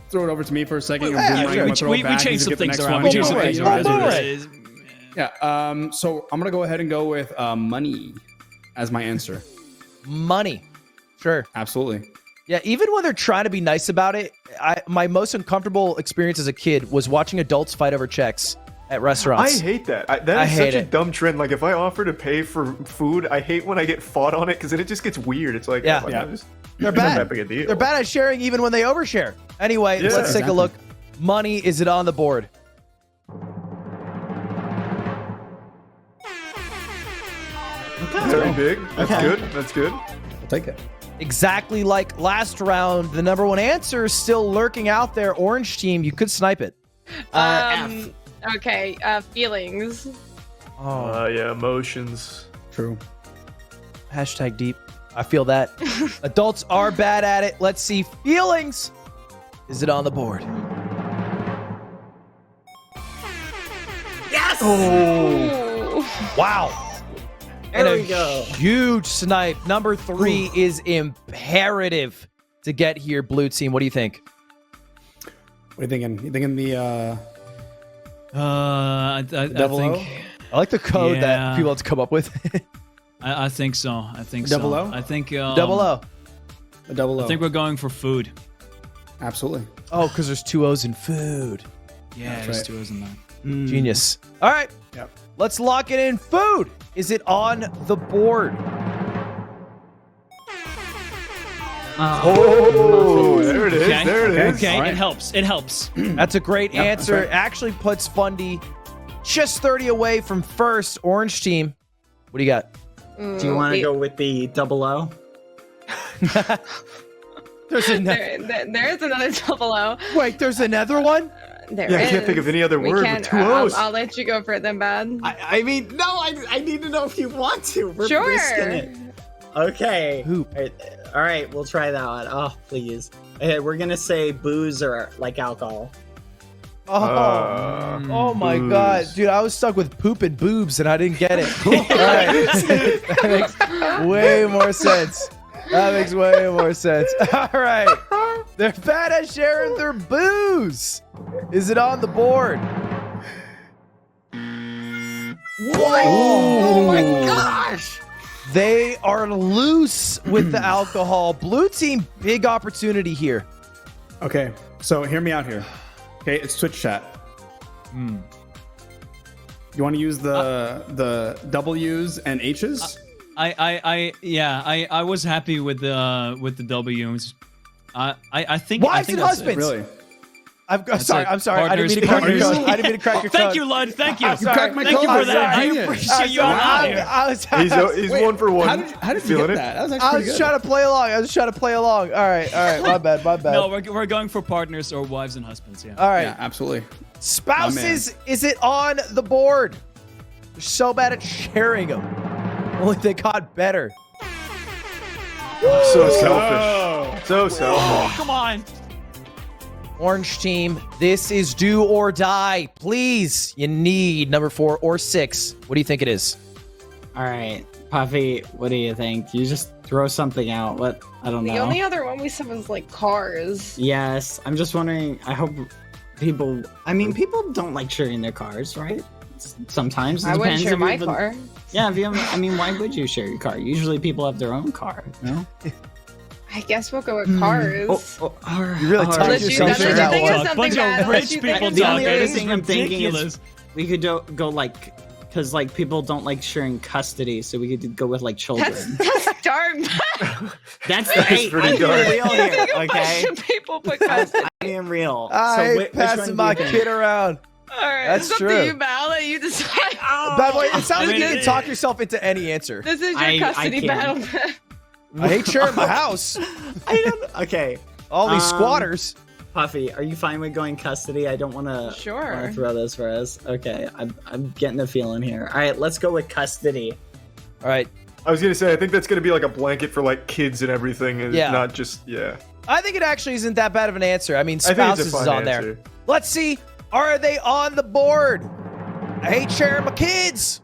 throw it over to me for a second. Yeah, Boomerang, sure. I'm gonna throw We it back, changed you some get the things next around. one. We changed some Boomerang, things around. boomerang. Yeah. So I'm gonna go ahead and go with money as my answer. Money. Sure. Absolutely. Yeah, even when they're trying to be nice about it, my most uncomfortable experience as a kid was watching adults fight over checks at I restaurants. hate that. That I is hate such a it. dumb trend. Like, if I offer to pay for food, I hate when I get fought on it because then it just gets weird. It's like, Yeah. oh, Yeah. They're It's not bad. that big a deal. They're bad at sharing even when they overshare. Anyway, Yeah. let's take a look. Money, is it on the board? Very big. That's Okay. good. That's good. I'll take it. Exactly like last round, the number 1 answer is still lurking out there. Orange team, you could snipe it. Okay, feelings. Oh, Yeah, emotions. True. hashtag deep. I feel that. Adults are bad at it. Let's see. Feelings. Is it on the board? Yes! Ooh. Wow. There And we go. huge snipe. Number 3 is imperative to get here, blue team. What do you think? What are you thinking? You thinking the I double O? think I like the code Yeah. that people have to come up with. I think so. I think Double so. O? I think Double O. A double O. I think we're going for food. Absolutely. Oh, because there's two O's in food. Yeah, That's there's right. 2 O's in that. Genius. All right. Yep. Let's lock it in. Food. Is it on the board? Oh, there it is. Okay. There it is. Okay, All right. it helps. It helps. That's a great Yep, answer. that's right. Actually puts Fundy just 30 away from first. Orange team. What do you got? Do you want to go with the double O? There's another. There is another double O. Wait, there's another one? There Yeah, I can't think of any other We word can't- with 2 O's. I'll let you go for it then, Bad. I mean, no, I need to know if you want to. We're Sure. risking it. Okay. Hoop. All right, we'll try that one. Oh, please. Okay, we're gonna say booze or like alcohol. Oh my god, dude! I was stuck with poop and boobs, and I didn't get it. All right, that makes way more sense. That makes way more sense. All right, they're bad at sharing their booze. Is it on the board? Oh my gosh! They are loose with the alcohol. Blue team, big opportunity here. Okay, so hear me out here. Okay, it's Twitch chat. You want to use the W's and H's? I was happy with the W's. I think Wives and that's it. husbands. Really? Sorry. it. I'm sorry. I didn't mean to crack your Partners. code. I didn't mean to crack your code. Thank you, Lud. Thank you. I'm sorry. cracked my Thank you code. for that. I Genius. appreciate you a lot here. He's one for one. How did you Feeling get it? that? That was actually I pretty was good. trying to play along. All right. My bad. No, we're going for partners or wives and husbands. Yeah. All right. Yeah, absolutely. Spouses, is it on the board? They're so bad at sharing them. Only they got better. So selfish. So selfish. Oh, come on. Orange team, this is do or die. Please, you need number 4 or 6. What do you think it is? All right, Puffy, what do you think? You just throw something out. What? I don't know. The only other one we said was like cars. Yes, I'm just wondering. I hope people. I mean, people don't like sharing their cars, right? Sometimes it I wouldn't depends share if you my have a- car. Yeah, if you have, I mean, why would you share your car? Usually, people have their own car. No. I guess we'll go with cars. You really touched Unless you- yourself unless in you that think one. of something Bunch bad, of unless rich you think people of The talk. only something other It is thing I'm thinking is ridiculous. we could go like, because like people don't like sharing custody, so we could go with like children. That's dark. That's the hey, pretty I'm dark. being real here, A okay? bunch of people put custody. I am real. I So hate which one passing do my you think? kid around. All right, That's it's up true. to you, Val. That you decide. Bad boy, it sounds I like mean, you can talk yourself into any answer. This is your I custody can't. battle. I hate sharing my house. I don't. Okay, All these squatters. Puffy, are you fine with going custody? I don't want to. Sure. Throw this for us. Okay, I'm getting a feeling here. All right, let's go with custody. All right. I was gonna say, I think that's gonna be like a blanket for like kids and everything, and Yeah. not just I think it actually isn't that bad of an answer. I mean, I think it's a spouses is fun on there. answer. Let's see. Are they on the board? I hate sharing my kids.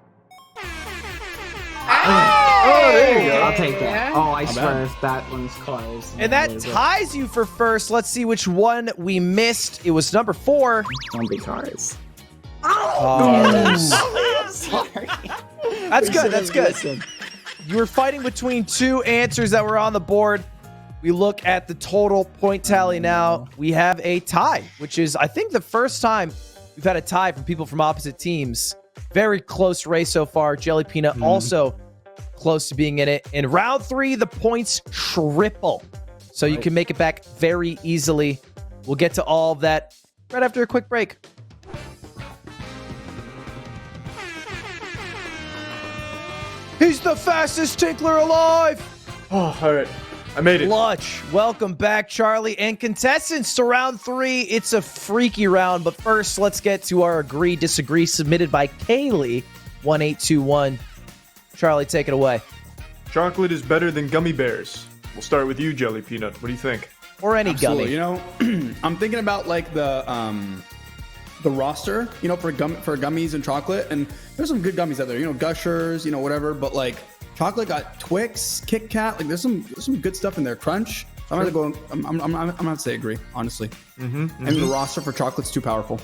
Oh, there you go. I'll take that. Yeah. Oh, I swear if that one's cars. And that ties you for first. Let's see which one we missed. It was number 4. Don't be cars. Cars. I'm sorry. That's good. That's good. Listen. You were fighting between 2 answers that were on the board. We look at the total point tally now. We have a tie, which is, I think, the first time we've had a tie from people from opposite teams. Very close race so far. Jelly Peanut also close to being in it. In round 3, the points triple. So you can make it back very easily. We'll get to all of that right after a quick break. He's the fastest tinkler alive. Oh, all right. I made it. Clutch. Welcome back, Charlie. And contestants to round 3. It's a freaky round, but first, let's get to our agree disagree submitted by Kaylee1821. Charlie, take it away. Chocolate is better than gummy bears. We'll start with you, Jelly Peanut. What do you think? Or any Absolutely. gummy. You know, I'm thinking about like the roster, you know, for gummies and chocolate, and there's some good gummies out there. You know, Gushers, you know, whatever. But like chocolate got Twix, Kit Kat. Like there's some good stuff in there. Crunch. I'm gonna go. I'm gonna say agree. Honestly, Mm-hmm. I mean the roster for chocolate's too powerful.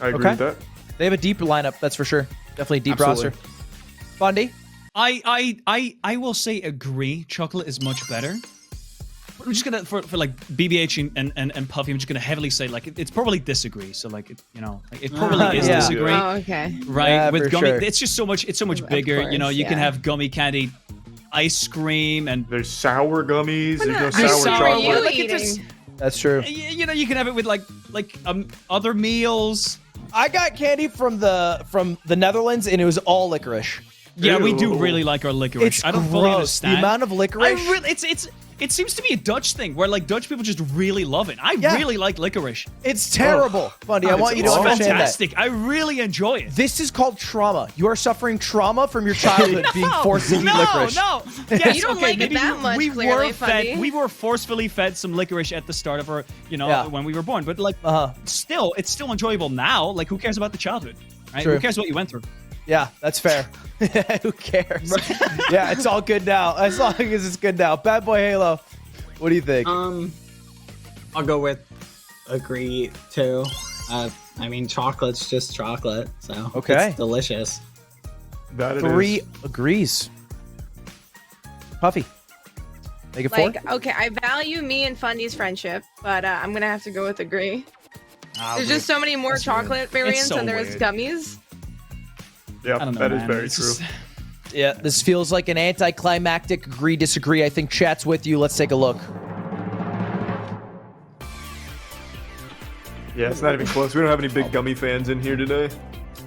I agree with that. They have a deep lineup, that's for sure. Definitely a deep Absolutely. roster. Bundy? I will say agree. Chocolate is much better. But I'm just gonna for like BBH and Puffy. I'm just gonna heavily say like it's probably disagree. So like it probably is yeah. disagree. Oh, okay. Right Yeah, with for gummy, sure. it's just so much. It's so much Of bigger. course, You can yeah. have gummy candy, ice cream, and There's sour gummies. There's no There's sour sour chocolate. you Like, it's just- eating? That's true. you can have it with like other meals. I got candy from the Netherlands, and it was all licorice. Yeah, we do Ew. really like our licorice. It's I don't fully gross. understand The amount of licorice. It seems to be a Dutch thing where like Dutch people just really love it. I Yeah. really like licorice. It's terrible, Bundy. I want you to It's understand fantastic. I really enjoy it. that. This is called trauma. You are suffering trauma from your childhood being forced to eat licorice. No, yes, You don't okay, like it maybe that much, we clearly, were Fundy. fed. We were forcefully fed some licorice at the start of our, Yeah. when we were born. But like, it's still enjoyable now. Like, who cares about the childhood, right? True. Who cares what you went through? Yeah, that's fair. Who cares? Yeah, it's all good now. As long as it's good now. Bad Boy Halo. What do you think? I'll go with agree too. I mean, chocolate's just chocolate, so Okay. it's delicious. That it 3 is. agrees. Puffy. Make it 4? Like, okay, I value me and Fundy's friendship, but I'm gonna have to go with agree. There's just so many more chocolate variants so than there is weird. gummies. Yeah, I don't know, that is man. very It's true. just- Yeah, this feels like an anticlimactic agree disagree. I think chat's with you. Let's take a look. Yeah, it's not even close. We don't have any big gummy fans in here today.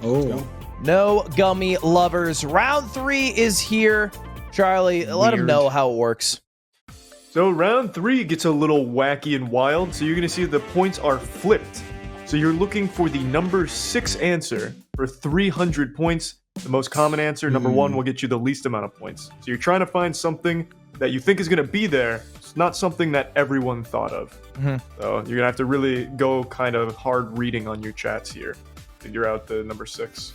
Oh, No gummy lovers. Round 3 is here. Charlie, let them Weird. know how it works. So round 3 gets a little wacky and wild. So you're going to see the points are flipped. So you're looking for the number 6 answer for 300 points. The most common answer, number 1, will get you the least amount of points. So you're trying to find something that you think is going to be there. It's not something that everyone thought of. So you're going to have to really go kind of hard reading on your chats here. Figure out the number 6.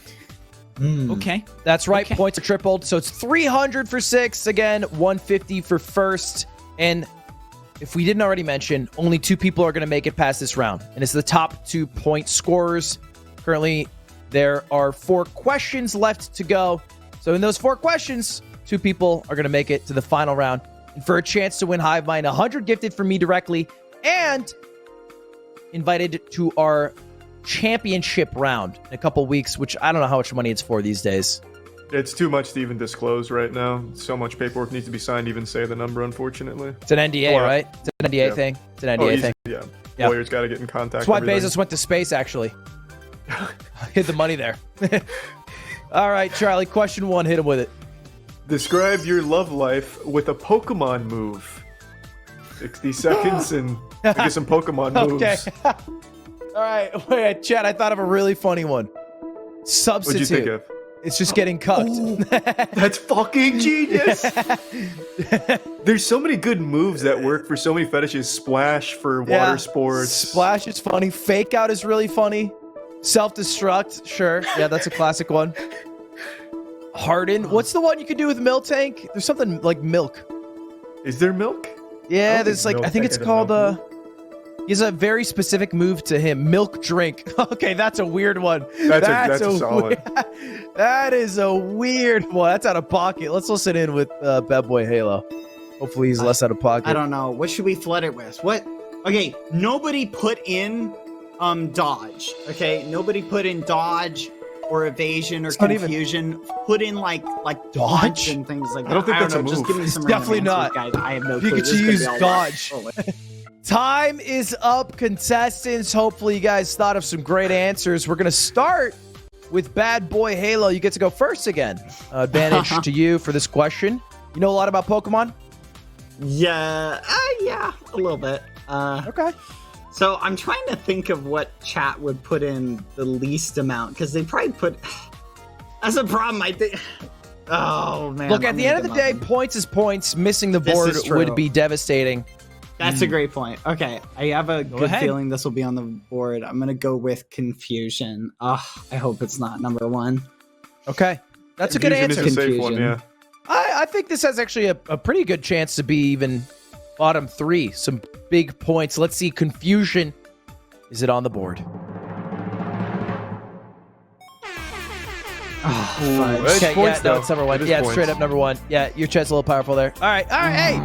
Okay. That's right. Okay. Points are tripled. So it's 300 for 6. Again, 150 for first. And if we didn't already mention, only 2 people are going to make it past this round. And it's the top 2 point scorers. Currently, there are 4 questions left to go. So in those 4 questions, 2 people are going to make it to the final round. And for a chance to win Hive Mind, 100 gifted from me directly, and invited to our championship round in a couple weeks, which I don't know how much money it's for these days. It's too much to even disclose right now. So much paperwork needs to be signed to even say the number, unfortunately. It's an NDA, Or- right? It's an NDA Yeah. thing. It's an Oh, NDA easy. thing. Yeah. Yeah. Lawyers got to get in contact. That's why everything. Bezos went to space, actually. Hid the money there. All right, Charlie, question 1. Hit him with it. Describe your love life with a Pokemon move. 60 seconds and get some Pokemon moves. Okay. All right. Wait, Chad, I thought of a really funny one. Substitute. What'd you think of? It's just getting cucked. That's fucking genius. There's so many good moves that work for so many fetishes. Splash for Yeah. water sports. Splash is funny. Fake out is really funny. Self-destruct, sure. Yeah, that's a classic one. Harden. What's the one you can do with Miltank? There's something like milk. Is there milk? Yeah, don't there's think like I Miltank think it's has a called milk he has a very specific move to him. Milk drink. Okay, that's a weird one. That's a solid. That is a weird one. That's out of pocket. Let's listen in with Bad Boy Halo. Hopefully he's less out of pocket. I don't know. What should we flood it with? What? Okay, nobody put in dodge. Okay, nobody put in dodge or evasion or It's not even- confusion. Put in like Dodge? dodge and things like that. I don't think that's know, a Just move. give me some It's definitely random not. answers, guys. I have no clue. Pikachu This is gonna used be a lot. dodge. Oh, Time is up, contestants. Hopefully you guys thought of some great answers. We're going to start with Bad Boy Halo. You get to go first again. Advantage to you for this question. You know a lot about Pokemon? yeah, yeah, a little bit. Okay. So I'm trying to think of what chat would put in the least amount because they probably put. That's a problem. I think. Oh man! Look, at I'm the gonna end of the give day, up. points is points. Missing the This board is true. would be devastating. That's a great point. Okay, I have a good ahead. feeling this will be on the board. I'm gonna go with confusion. I hope it's not number 1. Okay. That's a good Confusion answer. is a safe one, Confusion. yeah. I think this has actually a pretty good chance to be even Bottom 3, some big points. Let's see. Confusion. Is it on the board? It's Okay, points, no, though. it's number 1. It is Yeah, it's points. straight up number 1. Yeah, your chat's a little powerful there. All right, hey.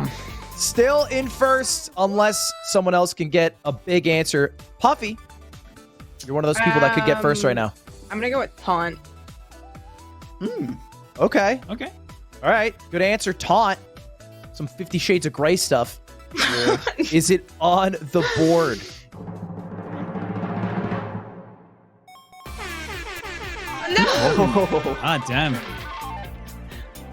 Still in first, unless someone else can get a big answer. Puffy, you're one of those people that could get first right now. I'm gonna go with taunt. Okay. Okay. All right. Good answer. Taunt. Some 50 Shades of Grey stuff. Is it on the board? Ah, damn.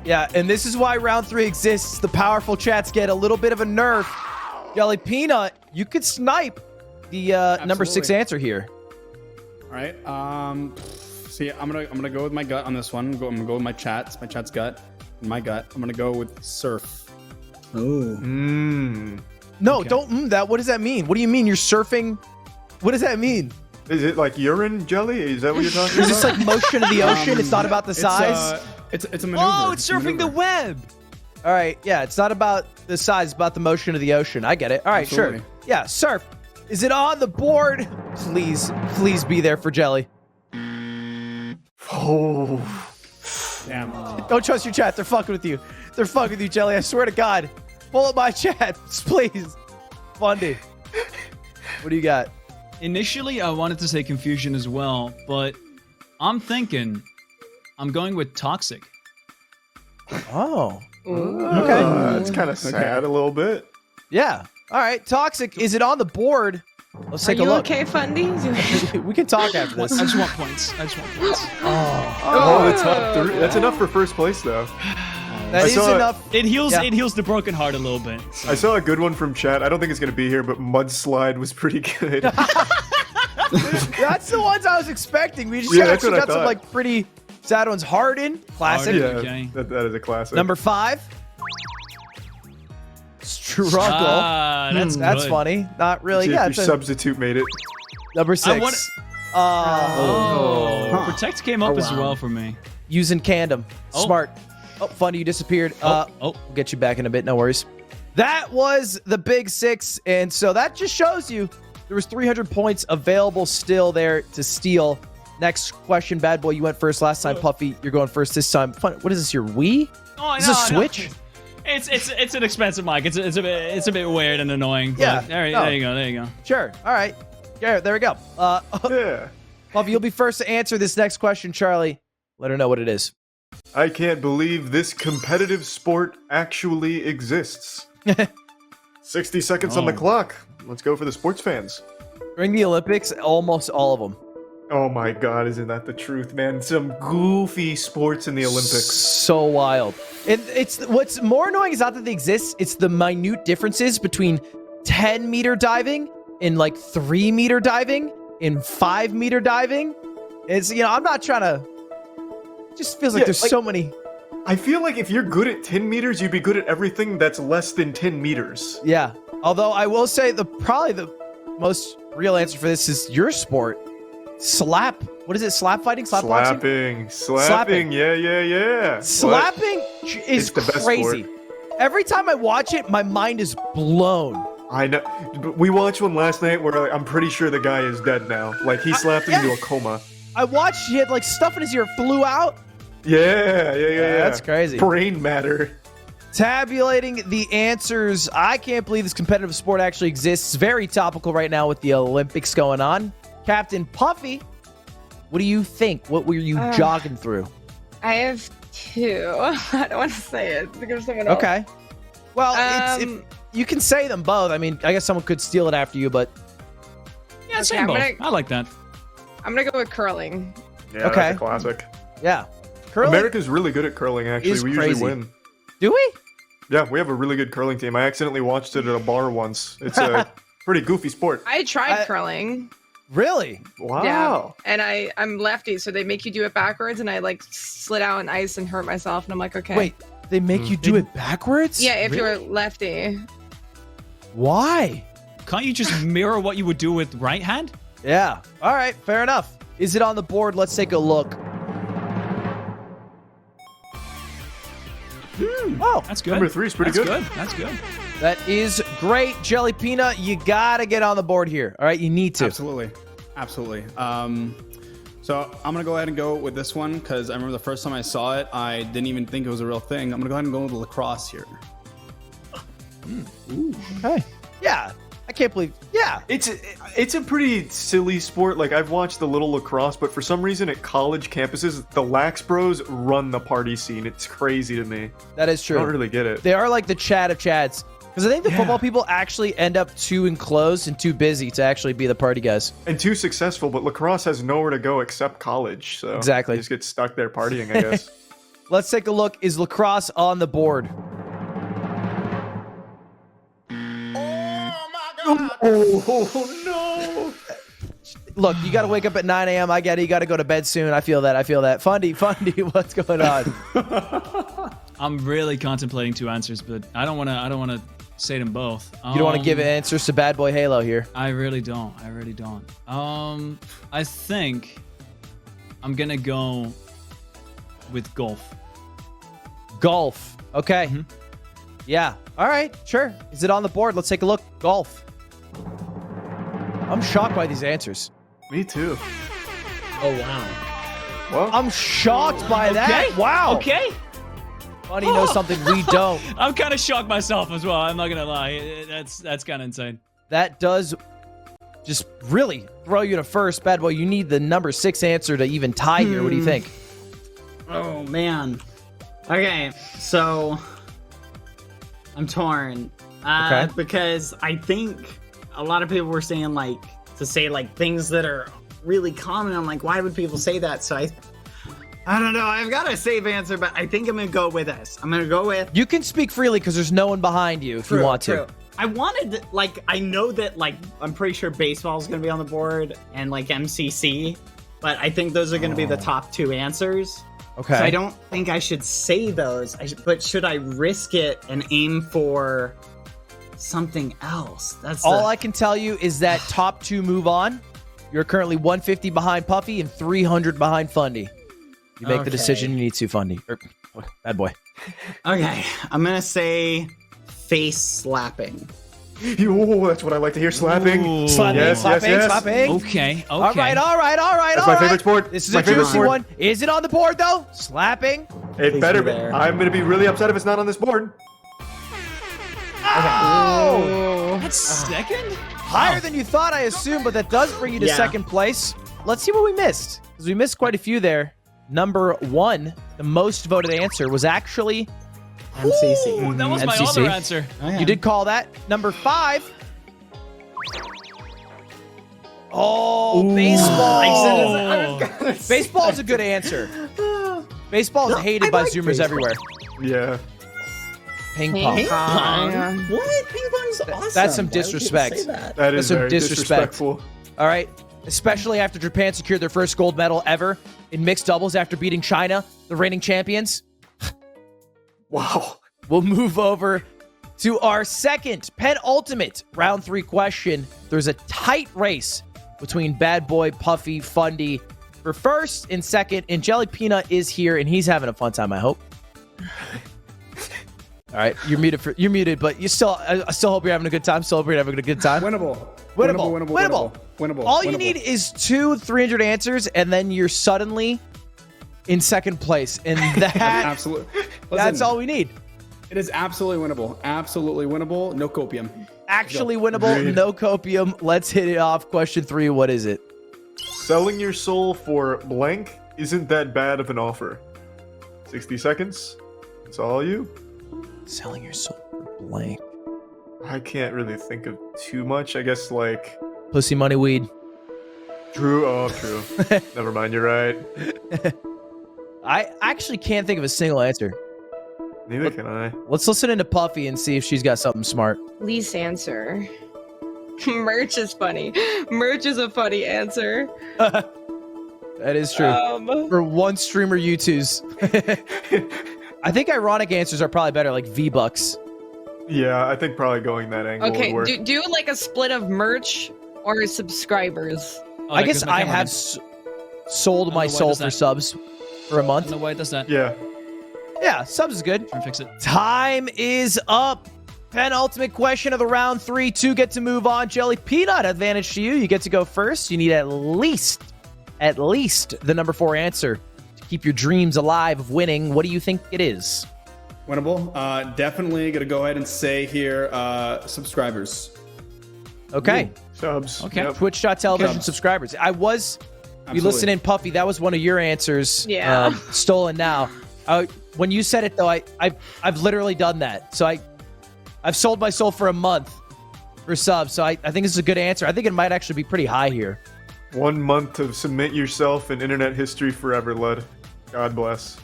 Yeah, and this is why round 3 exists. The powerful chats get a little bit of a nerf. Jelly Peanut, you could snipe the number 6 Absolutely. answer here. All right. See, I'm gonna go with my gut on this one. I'm gonna go with my chat's gut. My gut. I'm gonna go with surf. Oh. No, Okay. don't that. What does that mean? What do you mean you're surfing? What does that mean? Is it like urine jelly? Is that what you're talking Is about? this like motion of the ocean? It's not about the size? It's a maneuver. Oh, it's surfing the web. All right, yeah, it's not about the size, it's about the motion of the ocean. I get it. All right, Absolutely. sure. Yeah, surf. Is it on the board? Please be there for Jelly. Oh. Damn. Don't trust your chat. They're fucking with you. They're fucking with you, Jelly. I swear to God. Pull up my chat, please. Fundy. What do you got? Initially, I wanted to say confusion as well, but I'm thinking I'm going with toxic. Oh. Okay. It's kind of sad a little bit. Yeah. All right, Toxic. Is it on the board? Let's Are take a you look. okay, Fundy? We can talk after I this. just want points. Oh, the top 3. That's enough for first place, though. That I is saw it. enough. It heals. Yeah. It heals the broken heart a little bit. So. I saw a good one from chat. I don't think it's going to be here, but Mudslide was pretty good. That's the ones I was expecting. We just Yeah, that's actually what I got some thought. like pretty sad ones. Harden, classic. Harden. Yeah, Okay. that is a classic. Number 5. Struggle. That's That's good. funny. Not really. See if Yeah. your It's a, substitute made it. number 6. want- Oh, Protect came up as well for me. Using Candom. Oh. Smart. Oh, Funny, you disappeared. Oh. We'll get you back in a bit. No worries. That was the big 6, and so that just shows you there was 300 points available still there to steal. Next question, Bad Boy. You went first last time. Puffy, you're going first this time. Fun. What is this? Your Wii? Oh, Is this a Switch? It's an expensive mic. It's a bit weird and annoying. But Yeah. All right. No. There you go. Sure. All right. Yeah. There we go. Yeah. Puffy, you'll be first to answer this next question. Charlie, let her know what it is. I can't believe this competitive sport actually exists. 60 seconds on the Oh. clock. Let's go for the sports fans. During the Olympics, almost all of them. Oh my god, isn't that the truth, man? Some goofy sports in the Olympics. So wild. It's what's more annoying is not that they exist, it's the minute differences between 10-meter diving and like 3-meter diving and 5-meter diving. It's, I'm not trying to. It just feels like Yeah, there's like- so many. I feel like if you're good at 10 meters, you'd be good at everything that's less than 10 meters. Yeah. Although I will say probably the most real answer for this is your sport. Slap. What is it? Slap fighting? Slap boxing? Slapping. Yeah. Slapping is It's the best crazy. Every time I watch it, my mind is blown. I know. But we watched one last night where like, I'm pretty sure the guy is dead now. Like he slapped him into a coma. I watched, he had like stuff in his ear, flew out. Yeah. That's crazy. Brain matter. Tabulating the answers. I can't believe this competitive sport actually exists. Very topical right now with the Olympics going on. Captain Puffy, what do you think? What were you jogging through? I have 2. I don't want to say it because someone else. Okay. Well, if you can say them both. I mean, I guess someone could steal it after you, but Yeah, Okay, same I'm both. gonna- I like that. I'm gonna go with curling. Yeah, Okay. that's a classic. yeah. Curling. America's really good at curling, actually. is We crazy. usually win. Do we? Yeah, we have a really good curling team. I accidentally watched it at a bar once. It's a pretty goofy sport. I tried curling. Really? Wow. Yeah. And I'm lefty, so they make you do it backwards, and I like slid out on ice and hurt myself, and I'm like, okay. Wait, they make you do it backwards? Yeah, if you're lefty. Why? Can't you just mirror what you would do with right hand? Yeah. All right, fair enough. Is it on the board? Let's take a look. Oh, That's good. Number 3 is pretty That's good. That's good. That is great, Jelly Peanut. You gotta get on the board here. All right, you need to. Absolutely. So I'm gonna go ahead and go with this one because I remember the first time I saw it, I didn't even think it was a real thing. I'm gonna go ahead and go with lacrosse here. Okay. Yeah, I can't believe. Yeah, It's a pretty silly sport. Like, I've watched the little lacrosse, but for some reason at college campuses, the Lax Bros run the party scene. It's crazy to me. that is I true. don't really get it. They are like the Chad of Chads. Because I think the football people actually end up too enclosed and too busy to actually be the party guys. And too successful, but lacrosse has nowhere to go except college. So Exactly. you just get stuck there partying, I guess. Let's take a look. Is lacrosse on the board? Oh no! Look, you got to wake up at 9 a.m. I get it. You got to go to bed soon. I feel that. Fundy, what's going on? I'm really contemplating two answers, but I don't want to say them both. You don't want to give answers to Bad Boy Halo here. I really don't. I think I'm gonna go with golf. Golf. Okay. Yeah. All right. Sure. Is it on the board? Let's take a look. Golf. I'm shocked by these answers. Me too. Oh wow. Well, I'm shocked by that. Wow. Okay. Funny knows something we don't. I'm kind of shocked myself as well. I'm not gonna lie. That's kind of insane. That does just really throw you to first. Bad Boy, you need the number 6 answer to even tie here. What do you think? Oh man. Okay, so I'm torn. Okay. Because I think a lot of people were saying like to say like things that are really common. I'm like, why would people say that? So I don't know. I've got a safe answer, but I think I'm gonna go with this. I'm gonna go with. You can speak freely because there's no one behind you if you want to. I wanted like I know that like I'm pretty sure baseball is gonna be on the board and like MCC, but I think those are gonna be the top 2 answers. Okay. So I don't think I should say those. But should I risk it and aim for something else? That's all I can tell you is that top 2 move on. You're currently 150 behind Puffy and 300 behind Fundy. You make the decision you need to, Fundy. Bad Boy. Okay, I'm gonna say face slapping. oh, that's what I like to hear. Slapping. Slapping, Yes, slapping, yes, yes. slapping. Okay. All right. That's my favorite sport. This is My a favorite juicy sport. one. Is it on the board, though? Slapping. It better be. there. I'm going to be really upset if it's not on this board. Oh! That's second. Higher than you thought, I assume, but that does bring you to Yeah. second place. Let's see what we missed, because we missed quite a few there. Number 1, the most voted answer, was actually MCC. Ooh, that was my MCC. other answer. Oh, yeah. You did call that. Number 5. Oh, baseball. Baseball is a good answer. Baseball is hated by like Zoomers baseball. everywhere. Yeah. Ping pong. Ping pong? What? Ping pong's awesome. That's some Why would people disrespect. say that? That is some very disrespect. disrespectful. All right. Especially after Japan secured their first gold medal ever in mixed doubles after beating China, the reigning champions. Wow. We'll move over to our second penultimate round 3 question. There's a tight race between Bad Boy, Puffy, Fundy for first and second, and Jelly Peanut is here, and he's having a fun time, I hope. All right, you're muted, but I still hope you're having a good time. Still hope you're having a good time. Winnable. All you need is 2 300 answers, and then you're suddenly in second place, and that Absolutely. that's all we need. It is absolutely winnable. Absolutely winnable. No copium. Actually winnable, Agreed. no copium. Let's hit it off. Question 3, what is it? Selling your soul for blank isn't that bad of an offer. 60 seconds. It's all you. Selling your soul for blank. I can't really think of too much. I guess like Pussy, money, weed. Drew. Oh, true. Never mind. You're right. I actually can't think of a single answer. Neither can I. Let's listen into Puffy and see if she's got something smart. Least answer. Merch is funny. Merch is a funny answer. That is true. For one streamer, you two's. I think ironic answers are probably better, like V-Bucks. Yeah, I think probably going that angle Okay, would work. do like a split of merch or subscribers. Oh, I that guess goes my I camera have again. sold know my why soul does for that. subs for a I month. don't know why it does that. Yeah. Yeah, subs is good. Try and fix it. Time is up. Penultimate question of the round 3. 2 get to move on. Jelly Peanut, advantage to you. You get to go first. You need at least the number 4 answer to keep your dreams alive of winning. What do you think it is? Winnable. Definitely gonna go ahead and say here, subscribers. Okay. Subs. Okay. Yep. Twitch.tv subscribers. We Absolutely. listen in, Puffy. That was one of your answers. Yeah. Stolen now. When you said it though, I've literally done that. So I've sold my soul for a month for subs. So I think this is a good answer. I think it might actually be pretty high here. 1 month to cement yourself in internet history forever, Lud. God bless.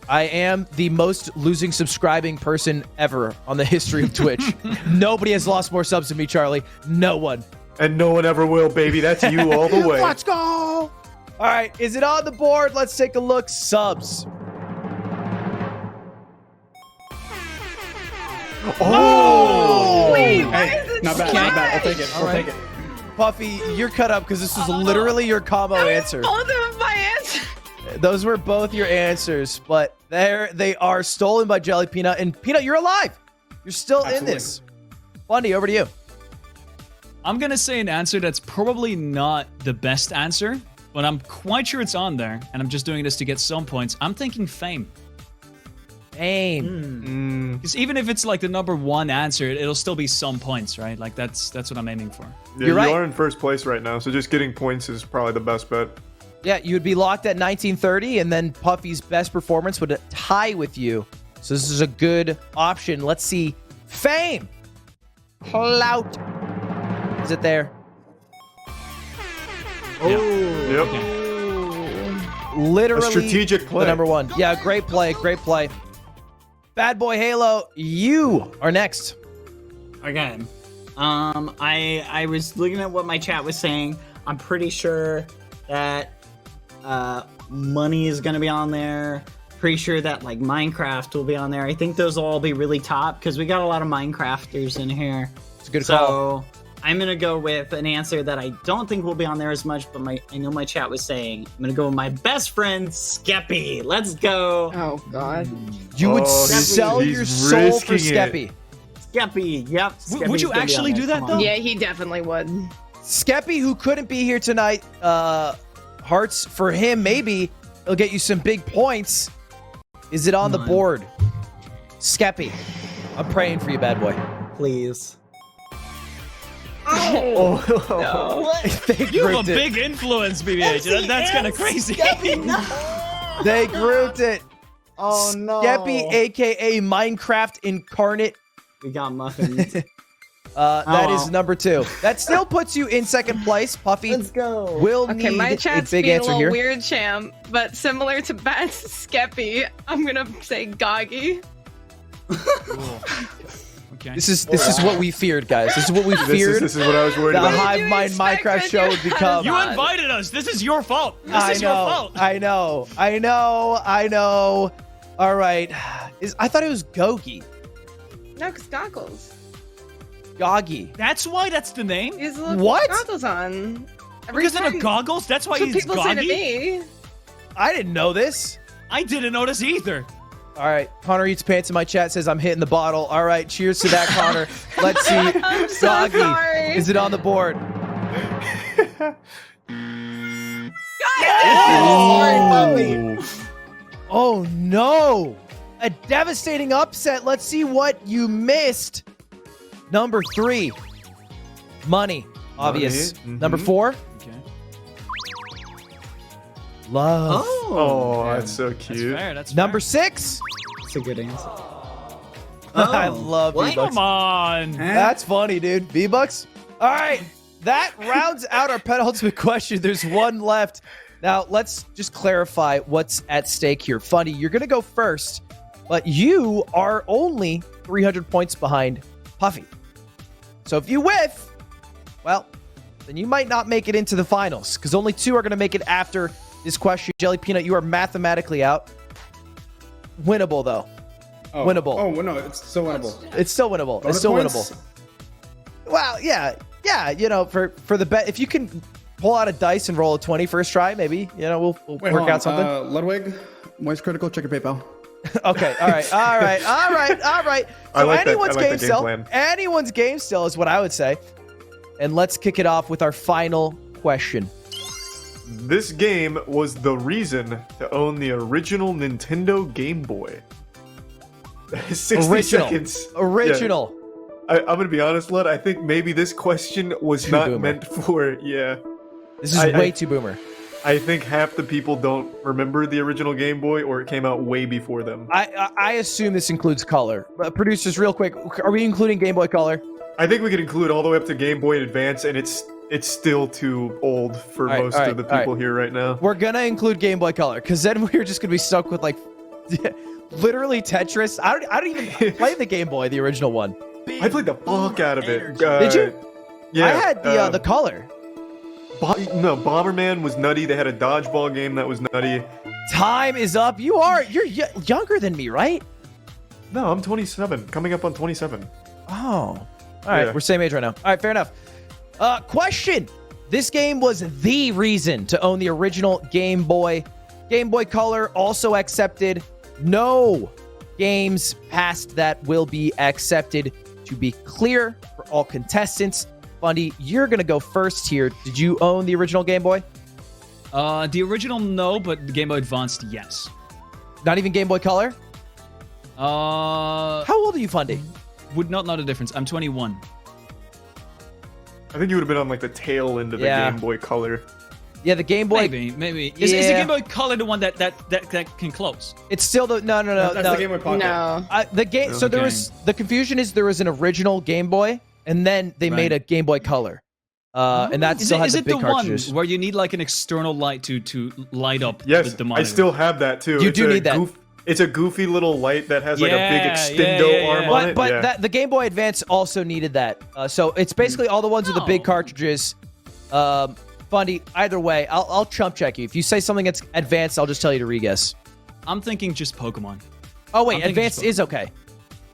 I am the most losing subscribing person ever on the history of Twitch. Nobody has lost more subs than me, Charlie. No one. And no one ever will, baby. That's you all the way. Let's go. All right. Is it on the board? Let's take a look. Subs. Oh! Wait, why Hey, is it not bad, not bad. I'll take it. I'll take it. Puffy, you're cut up because this was literally your combo answer. Both of my answers. Those were both your answers, but there they are, stolen by Jelly Peanut. And Peanut, you're alive. You're still in this. Bundy, over to you. I'm going to say an answer that's probably not the best answer, but I'm quite sure it's on there, and I'm just doing this to get some points. I'm thinking fame. Fame. Because even if it's like the number 1 answer, it'll still be some points, right? Like that's what I'm aiming for. Yeah, You're right. You are in first place right now, so just getting points is probably the best bet. Yeah, you would be locked at 1930, and then Puffy's best performance would tie with you. So this is a good option. Let's see. Fame. Clout. Is it there? Yep. Literally A strategic play. the number 1. Yeah, great play. Great play. Bad Boy Halo, you are next. Okay. I was looking at what my chat was saying. I'm pretty sure that money is gonna be on there. Pretty sure that like Minecraft will be on there. I think those will all be really top because we got a lot of Minecrafters in here. It's a good call. So I'm gonna go with an answer that I don't think will be on there as much, but I know my chat was saying I'm gonna go with my best friend Skeppy. Let's go. Oh God. You would Oh, sell he's your soul for risking it. Skeppy. Skeppy. Yep. Would Skeppy's you gonna be actually on there. do that, Come on. though? Yeah, he definitely would. Skeppy, who couldn't be here tonight, hearts for him, maybe he'll get you some big points. Is it on the Come on. board? Skeppy, I'm praying for you, bad boy. Please. Oh, They You have grouped a it. big influence, BBH. That's kind of crazy. They grouped it. Oh no. Skeppy, aka Minecraft incarnate. We got muffins. That Oh. is number 2. That still puts you in second place. Puffy Let's go. will Okay, need my a chat's big being a answer little here. weird, champ, but similar to Bad Skeppy, I'm gonna say Goggy. Okay. This is what we feared, guys. This is what we this feared. is what I was worried The about. Hive you Mind expect Minecraft with show your would become. You God. invited us. This is your fault. This I is know, your fault. I know. All right. I thought it was Gogi. No, because goggles. Goggy. That's why that's the name? He's little What? goggles on. Every Because of the time. goggles? That's why That's what he's people say to goggy? me. I didn't know this. I didn't notice either. All right. Connor Eats Pants in my chat says I'm hitting the bottle. All right. Cheers to that, Connor. Let's see. I'm so Goggy. sorry. Is it on the board? Oh, no. A devastating upset. Let's see what you missed. Number 3. Money. Obvious. Money, Number 4. Okay. Love. Oh, that's so That's cute. fair. That's Number fair. 6. That's a good answer. I love what? V-Bucks. Come on. That's funny, dude. V-Bucks? All right. That rounds out our penultimate question. There's one left. Now, let's just clarify what's at stake here. Funny, you're going to go first, but you are only 300 points behind Puffy. So if you whiff, well, then you might not make it into the finals because only 2 are going to make it after this question. Jelly Peanut, you are mathematically out. Winnable, though. Oh. Winnable. Oh, well, no, it's still winnable. It's still winnable. It's Bonus still points? winnable. Well, yeah, you know, for the bet, if you can pull out a dice and roll a 20 first try, maybe, you know, we'll Wait, work hold out on. something. Ludwig, Moist Critical, check your PayPal. Okay, all right. I So like that- anyone's I like game the game still. plan. Anyone's game still is what I would say. And let's kick it off with our final question. This game was the reason to own the original Nintendo Game Boy. 60 seconds. Original. Yeah. I'm gonna be honest, Lud. I think maybe this question was Too not boomer. meant for. Yeah. This is I- way too boomer. I think half the people don't remember the original Game Boy, or it came out way before them. I assume this includes color. Producers, real quick, are we including Game Boy Color? I think we could include all the way up to Game Boy Advance, and it's still too old for All right, most all right, of the all right. people here right now. We're gonna include Game Boy Color, because then we're just gonna be stuck with like literally Tetris. I don't even play the Game Boy, the original one. I played the fuck out of it. Did you? Yeah. I had the color. No, Bomberman was nutty. They had a dodgeball game that was nutty. Time is up. You're younger than me, right? No, I'm 27, coming up on 27. Oh. All right, Yeah. we're same age right now. All right, fair enough. Question. This game was the reason to own the original Game Boy. Game Boy Color also accepted. No games past that will be accepted. To be clear for all contestants, Bundy, you're going to go first here. Did you own the original Game Boy? The original, no, but the Game Boy Advanced, yes. Not even Game Boy Color? How How old are you, Fundy? would not know the difference. I'm 21. I think you would have been on like the tail end of the Yeah. Game Boy Color. Yeah, the Game Boy. Maybe. Is the Yeah. Game Boy Color the one that can close? It's still the no. That's the Game Boy Pocket. No. The game. So there Okay. was the confusion is there was an original Game Boy, and then they made a Game Boy Color, and that still has is the it big the one cartridges. where you need like an external light to light up Yes, the I monitor? still have that too. You It's do a need that. It's a goofy little light that has like a big Yeah, extendo yeah, arm yeah. on it. But Yeah. that the Game Boy Advance also needed that. So it's basically all the ones with the big Oh. cartridges. Bundy, either way, I'll chump check you. If you say something that's advanced, I'll just tell you to re-guess. I'm thinking just Pokemon. Oh wait, I'm thinking advanced just is okay.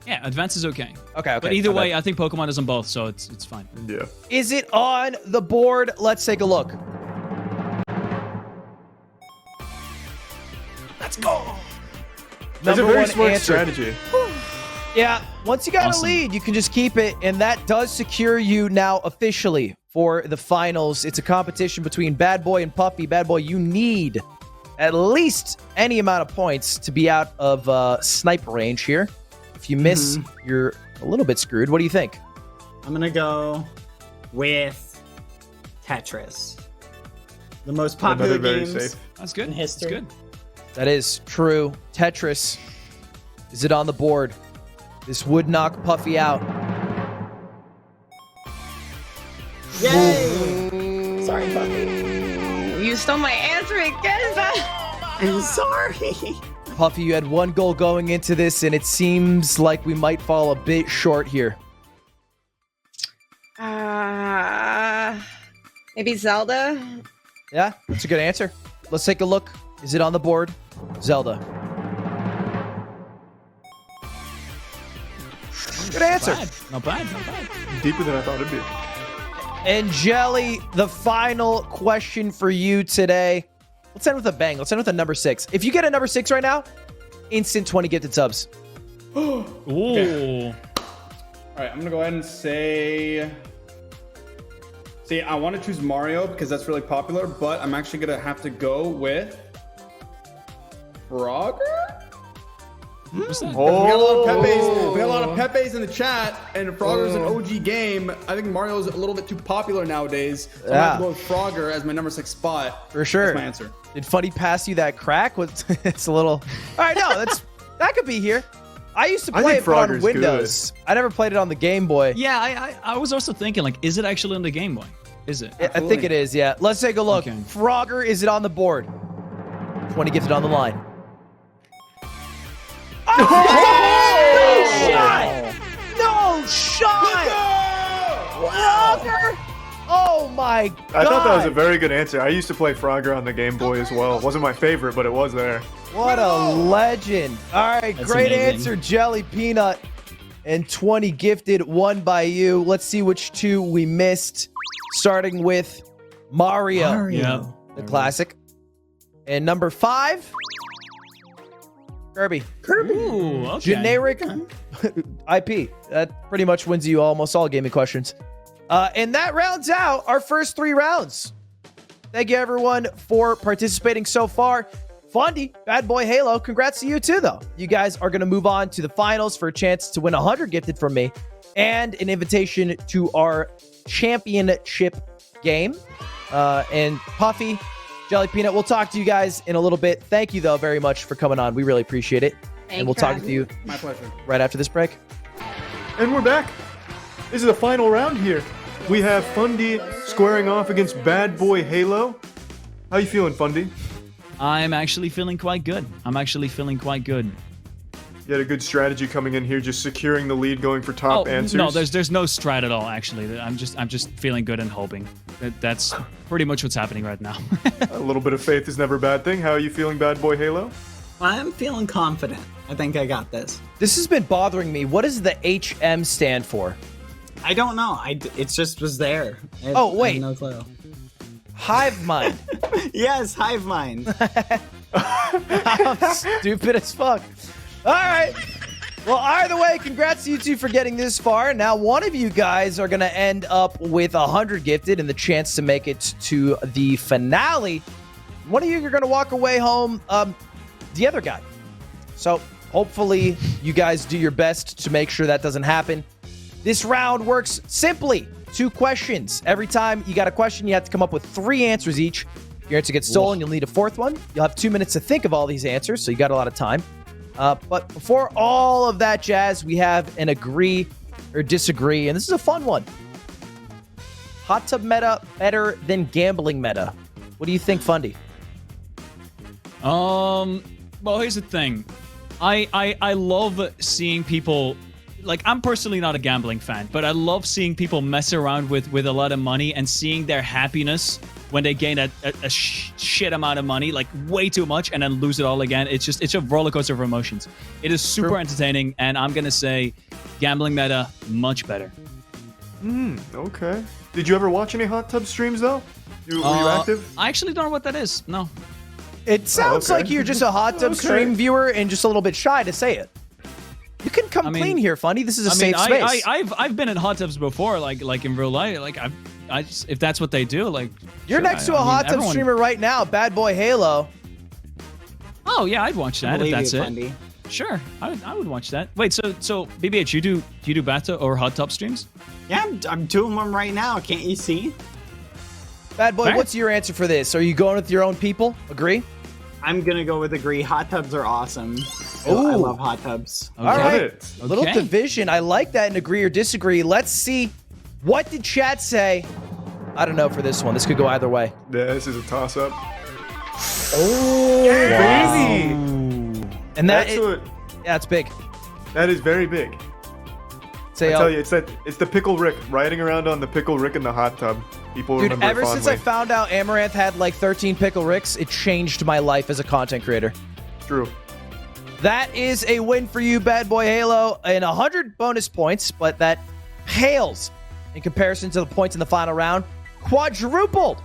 Yeah, Advance is okay. Okay. But either my way, bad. I think Pokemon is on both, so it's fine. Yeah. Is it on the board? Let's take a look. That's a Number very one smart answer. strategy. Yeah, once you got Awesome. a lead, you can just keep it, and that does secure you now officially for the finals. It's a competition between Bad Boy and Puffy. Bad Boy, you need at least any amount of points to be out of sniper range here. If you miss, you're a little bit screwed. What do you think? I'm gonna go with Tetris. The most popular Another very games. safe. That's good. In history. That's good. That is true. Tetris. Is it on the board? This would knock Puffy out. Yay! Sorry, Puffy. You stole my answer again. I'm sorry. Puffy, you had one goal going into this, and it seems like we might fall a bit short here. Maybe Zelda. Yeah, that's a good answer. Let's take a look. Is it on the board? Zelda. Good answer. Not bad. Deeper than I thought it'd be. And Jelly, the final question for you today. Let's end with a bang. Let's end with a number 6. If you get a number 6 right now, instant 20 gifted subs. Ooh. All right, I'm gonna go ahead and say. See, I want to choose Mario because that's really popular, but I'm actually gonna have to go with Frogger. What's that? We got a lot of Pepes. Oh. We got a lot of Pepes in the chat, and Frogger's an OG game. I think Mario's a little bit too popular nowadays. So I'm gonna have to go with Frogger as my number 6 spot. For sure. That's my answer. Did Funny pass you that crack? It's a little. All right, no, that could be here. I used to I play think it but on Frogger's Windows. I never played it on the Game Boy. Yeah, I was also thinking, like, is it actually on the Game Boy? Is it? I think it is, yeah. Let's take a look. Okay. Frogger, is it on the board? 20 gifted on the line. No shot! Frogger! Oh my god! I thought that was a very good answer. I used to play Frogger on the Game Boy as well. Wasn't my favorite, but it was there. What a legend. All right, That's great amazing. answer, Jelly Peanut. And 20 gifted, one by you. Let's see which two we missed. Starting with Mario, Yeah. the classic. And number 5. Kirby. Ooh, okay. Generic IP. That pretty much wins you almost all gaming questions. And that rounds out our first 3 rounds. Thank you, everyone, for participating so far. Fundy, Bad Boy Halo, congrats to you too, though. You guys are going to move on to the finals for a chance to win 100 gifted from me and an invitation to our championship game. And Puffy, Jelly Peanut, we'll talk to you guys in a little bit. Thank you, though, very much for coming on. We really appreciate it. And we'll talk with you My pleasure. right after this break. And we're back. This is the final round here. We have Fundy squaring off against Bad Boy Halo. How you feeling, Fundy? I'm actually feeling quite good. You had a good strategy coming in here, just securing the lead, going for top answers. No, there's no strat at all. Actually, I'm just feeling good and hoping. That's pretty much what's happening right now. A little bit of faith is never a bad thing. How are you feeling, Bad Boy Halo? I'm feeling confident. I think I got this. This has been bothering me. What does the HM stand for? I don't know. It just was there. Oh, wait. I have no clue. Hive mind. Yes, hive mind. I'm stupid as fuck. All right. Well, either way, congrats to you two for getting this far. Now, one of you guys are going to end up with 100 gifted and the chance to make it to the finale. One of you are going to walk away home the other guy. So hopefully you guys do your best to make sure that doesn't happen. This round works simply. 2 questions. Every time you got a question, you have to come up with 3 answers each. If your answer gets stolen, you'll need a 4th one. You'll have 2 minutes to think of all these answers, so you got a lot of time. But before all of that jazz, we have an agree or disagree, and this is a fun one. Hot tub meta better than gambling meta. What do you think, Fundy? Well, here's the thing. I love seeing people, like, I'm personally not a gambling fan, but I love seeing people mess around with a lot of money and seeing their happiness when they gain a shit amount of money, like way too much, and then lose it all again. It's a roller coaster of emotions. It is super entertaining, and I'm gonna say gambling meta much better. Okay. Did you ever watch any hot tub streams, though? Were you active? I actually don't know what that is. No. It sounds okay. like you're just a hot tub stream viewer and just a little bit shy to say it. You can come clean here, Fundy. This is a safe space. I've been in hot tubs before, like in real life. Like I just, if that's what they do, like you're next to a hot tub streamer right now, Bad Boy Halo. Oh yeah, I'd watch that if that's it. Fundy. Sure, I would watch that. Wait, so BBH, do you do bathtub or hot tub streams? Yeah, I'm doing one right now. Can't you see? Bad Boy, Fair. what's your answer for this? Are you going with your own people? Agree? I'm gonna go with agree. Hot tubs are awesome. Ooh. I love hot tubs. All right. it. A little division. I like that in agree or disagree. Let's see. What did chat say? I don't know for this one. This could go either way. Yeah, this is a toss-up. Oh, Crazy! And That's it's big. that is very big. Say, I tell you, it's the Pickle Rick, riding around on the Pickle Rick in the hot tub. People dude, remember ever it since fondly. I found out Amaranth had like 13 Pickle Ricks, it changed my life as a content creator. True. That is a win for you, Bad Boy Halo, and 100 bonus points, but that pales in comparison to the points in the final round. Quadrupled.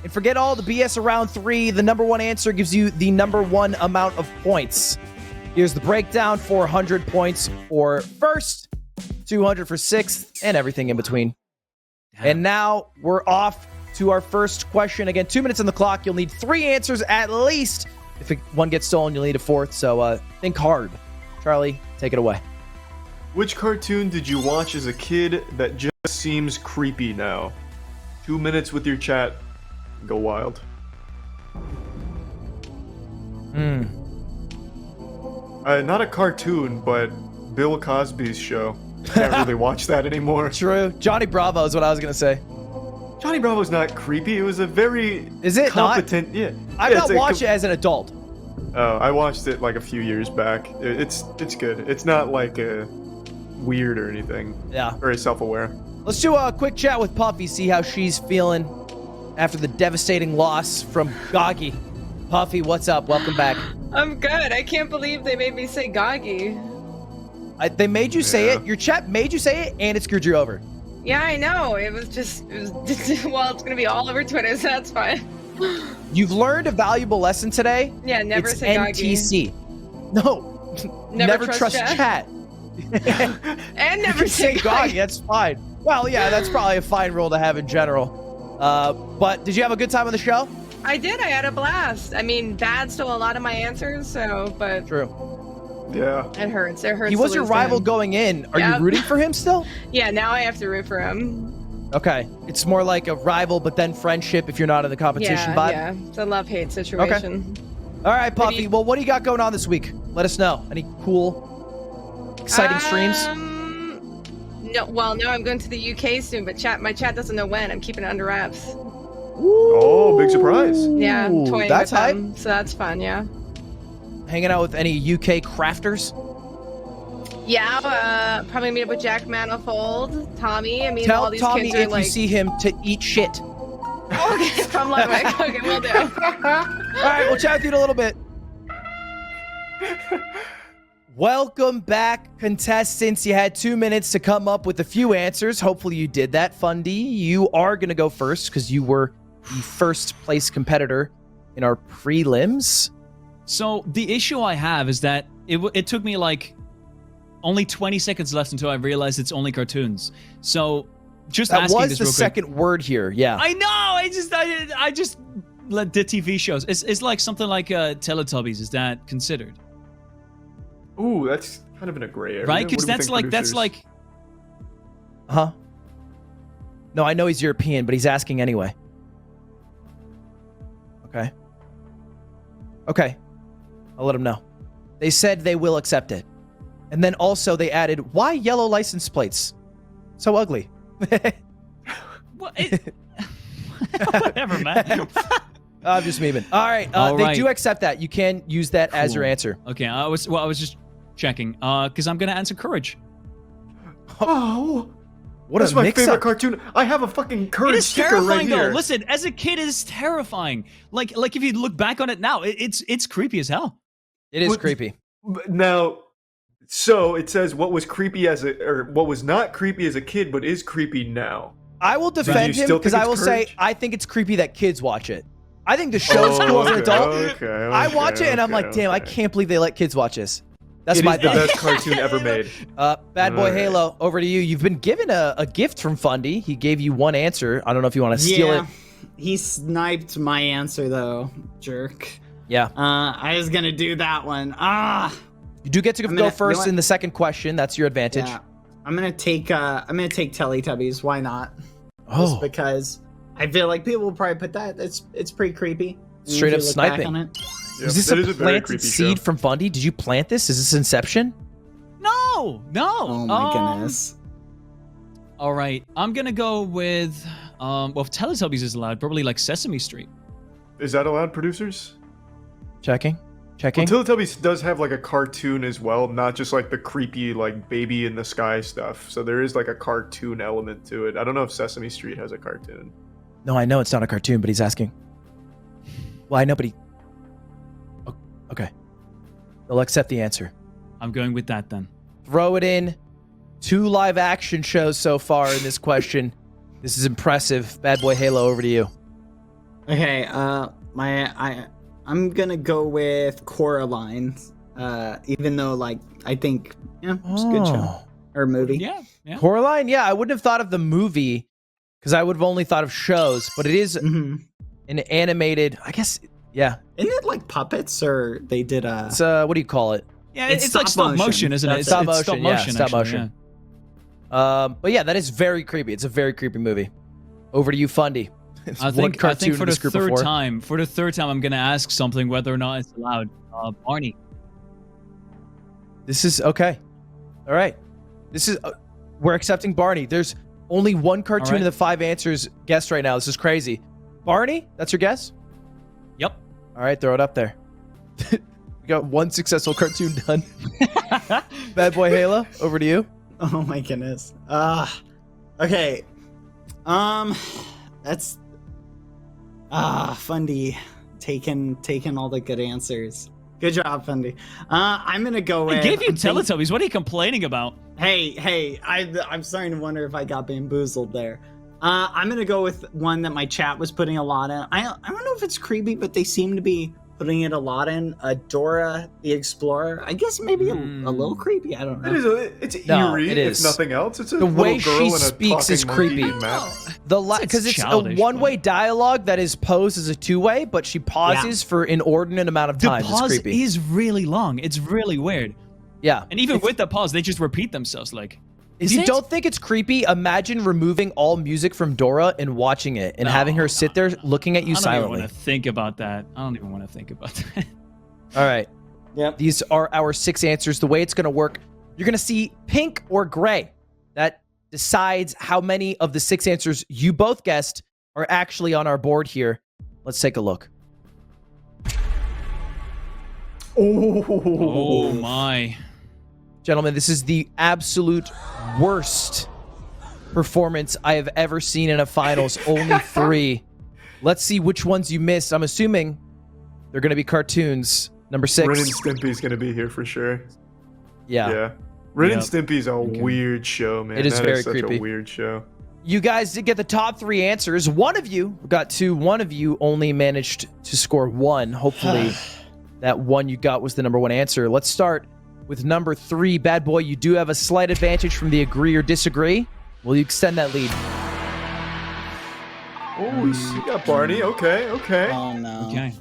And forget all the BS around 3. The number 1 answer gives you the number 1 amount of points. Here's the breakdown: 400 points for first, 200 for sixth, and everything in between. And now we're off to our first question. Again, 2 minutes on the clock. You'll need 3 answers at least. If one gets stolen, you'll need a 4th. So think hard. Charlie, take it away. Which cartoon did you watch as a kid that just seems creepy now? 2 minutes with your chat. Go wild. Not a cartoon, but Bill Cosby's show. Can't really watch that anymore. True. Johnny Bravo is what I was going to say. Johnny Bravo's not creepy. It was a very competent. Yeah. I've not watched it as an adult. Oh, I watched it like a few years back. It's good. It's not like weird or anything. Yeah. Very self-aware. Let's do a quick chat with Puffy, see how she's feeling after the devastating loss from Goggy. Puffy, what's up? Welcome back. I'm good. I can't believe they made me say Goggy. They made you say it. Your chat made you say it, and it screwed you over. Yeah, I know. It was well, it's gonna be all over Twitter, so that's fine. You've learned a valuable lesson today. Yeah, never it's say Goggy. NTC. No, Never trust chat. And never You say say GOG, that's fine. Well, yeah, that's probably a fine rule to have in general. But did you have a good time on the show? I did. I had a blast. I mean, bad stole a lot of my answers, so, but True. Yeah. it hurts. It hurts. He to was your lose to rival him. going in. Are you Yep. rooting for him still? Yeah, now I have to root for him. Okay. It's more like a rival, but then friendship if you're not in the competition Yeah, vibe. yeah. It's a love-hate situation. All right, What do Puffy. you- Well, what do you got going on this week? Let us know. Any cool, exciting streams? No, well, no, I'm going to the UK soon, but my chat doesn't know when. I'm keeping it under wraps. Oh, big surprise. Yeah, I'm Ooh, toying that's with hype. them, so that's fun. Yeah. Hanging out with any UK crafters? Yeah, probably meet up with Jack Manifold, Tommy. I mean, all Tell these Tommy kids are if like, you see him to eat shit. okay, from Ludwig. Okay, we'll do. All right, we'll chat with you in a little bit. Welcome back, contestants. You had 2 minutes to come up with a few answers. Hopefully you did that. Fundy, you are going to go first because you were the first place competitor in our prelims. So the issue I have is that it took me like only 20 seconds left until I realized it's only cartoons. So just That asking was this the real quick. second word here. Yeah. I know. I just did TV shows. It's like something like Teletubbies. Is that considered? Ooh, that's kind of in a gray area. Right? What Because do we that's think, that's producers? like. Huh? No, I know he's European, but he's asking anyway. Okay. Okay. I'll let him know. They said they will accept it. And then also they added, why yellow license plates? So ugly. What? Whatever, man. I'm just memeing. All right. All They right. do accept that. You can use that as your Cool. answer. Okay, I was just checking. Because I'm gonna answer courage. Oh, What that's a my mix favorite up. cartoon. I have a fucking It courage is sticker terrifying right though. here. Listen, as a kid, it is terrifying. Like if you look back on it now, it's creepy as hell. It is What- creepy. Now, so it says what was creepy or what was not creepy as a kid, but is creepy now. I will do defend you him still because think I will it's say courage? I think it's creepy that kids watch it. I think the show's cool as an adult. I watch it and I'm like, damn, I can't believe they let kids watch this. That's It my is the thing. best cartoon ever made. Bad Boy Alright. Halo, over to you. You've been given a gift from Fundy. He gave you one answer. I don't know if you want to steal it. He sniped my answer though, jerk. Yeah. I was gonna do that one. You do get to I'm go gonna- first you know what? in the second question. That's your advantage. Yeah. I'm gonna take Teletubbies. Why not? Just Oh, because I feel like people will probably put that. It's pretty creepy. Straight If up you look back sniping. on it. Yep, is this it a is a very planted creepy seed show. from Fundy? Did you plant this? Is this Inception? No. Oh my goodness. All right, I'm gonna go with well, if Teletubbies is allowed, probably like Sesame Street. Is that allowed, producers? Checking. Well, Checking. Teletubbies does have like a cartoon as well, not just like the creepy like baby in the sky stuff. So there is like a cartoon element to it. I don't know if Sesame Street has a cartoon. No, I know it's not a cartoon, but he's asking. Well, I know, but he... Oh, okay. They'll accept the answer. I'm going with that then. Throw it in. 2 live action shows so far in this question. This is impressive. Bad Boy Halo, over to you. Okay. I'm gonna go with Coraline. Even though like I think it's a good show or movie. Yeah. Coraline? Yeah, I wouldn't have thought of the movie because I would have only thought of shows, but it is Mhm. an animated, I guess, yeah. Isn't it like puppets or they did a? It's, what do you call it? Yeah, It's it's like stop stop motion, motion. isn't it? That's It's it. it's Stop motion, yeah, stop actually, motion. But yeah, that is very creepy. It's a very creepy movie. Over to you, Fundy. It's I one think cartoon for in the this group third before. time, I'm gonna ask something whether or not it's allowed. Barney. This is okay. All right. This is we're accepting Barney. There's only one cartoon All right. in the 5 answers guessed right now. This is crazy. Barney, that's your guess? Yep. All right, throw it up there. We got one successful cartoon done. Bad Boy Halo, over to you. Oh my goodness. Okay. That's Fundy taking all the good answers. Good job, Fundy. I'm gonna go with. I gave you I'm think- Teletubbies. What are you complaining about? Hey, I'm starting to wonder if I got bamboozled there. I'm gonna go with one that my chat was putting a lot in. I don't know if it's creepy, but they seem to be putting it a lot in. Dora the Explorer. I guess maybe a little creepy. I don't know. It's No, eerie, it is. if nothing else. It's a The little way girl she in a speaks is talking monkey creepy. map. Because it's a childish, one-way dialogue that is posed as a two-way, but she pauses for inordinate amount of The time. It's pause creepy. is really long. It's really weird. Yeah. And even with the pause, they just repeat themselves. Like, If is you it? don't think it's creepy, imagine removing all music from Dora and watching it and having her sit there looking at you I don't silently. even want to think about that. I don't even want to think about that. All right. Yep. These are our 6 answers. The way it's going to work, you're going to see pink or gray. That decides how many of the 6 answers you both guessed are actually on our board here. Let's take a look. Oh my. Gentlemen, this is the absolute worst performance I have ever seen in a finals. Only 3. Let's see which ones you missed. I'm assuming they're going to be cartoons. Number 6. Ren and Stimpy's gonna be here for sure. Yeah. Ren and Yep. Stimpy's a weird show, man. It is That very such creepy. a weird show. You guys did get the top 3 answers. One of you got 2. One of you only managed to score 1. Hopefully, that one you got was the number 1 answer. Let's start with number 3. Bad boy, you do have a slight advantage from the agree or disagree. Will you extend that lead? Oh, you got Barney. Okay. Oh no. Okay.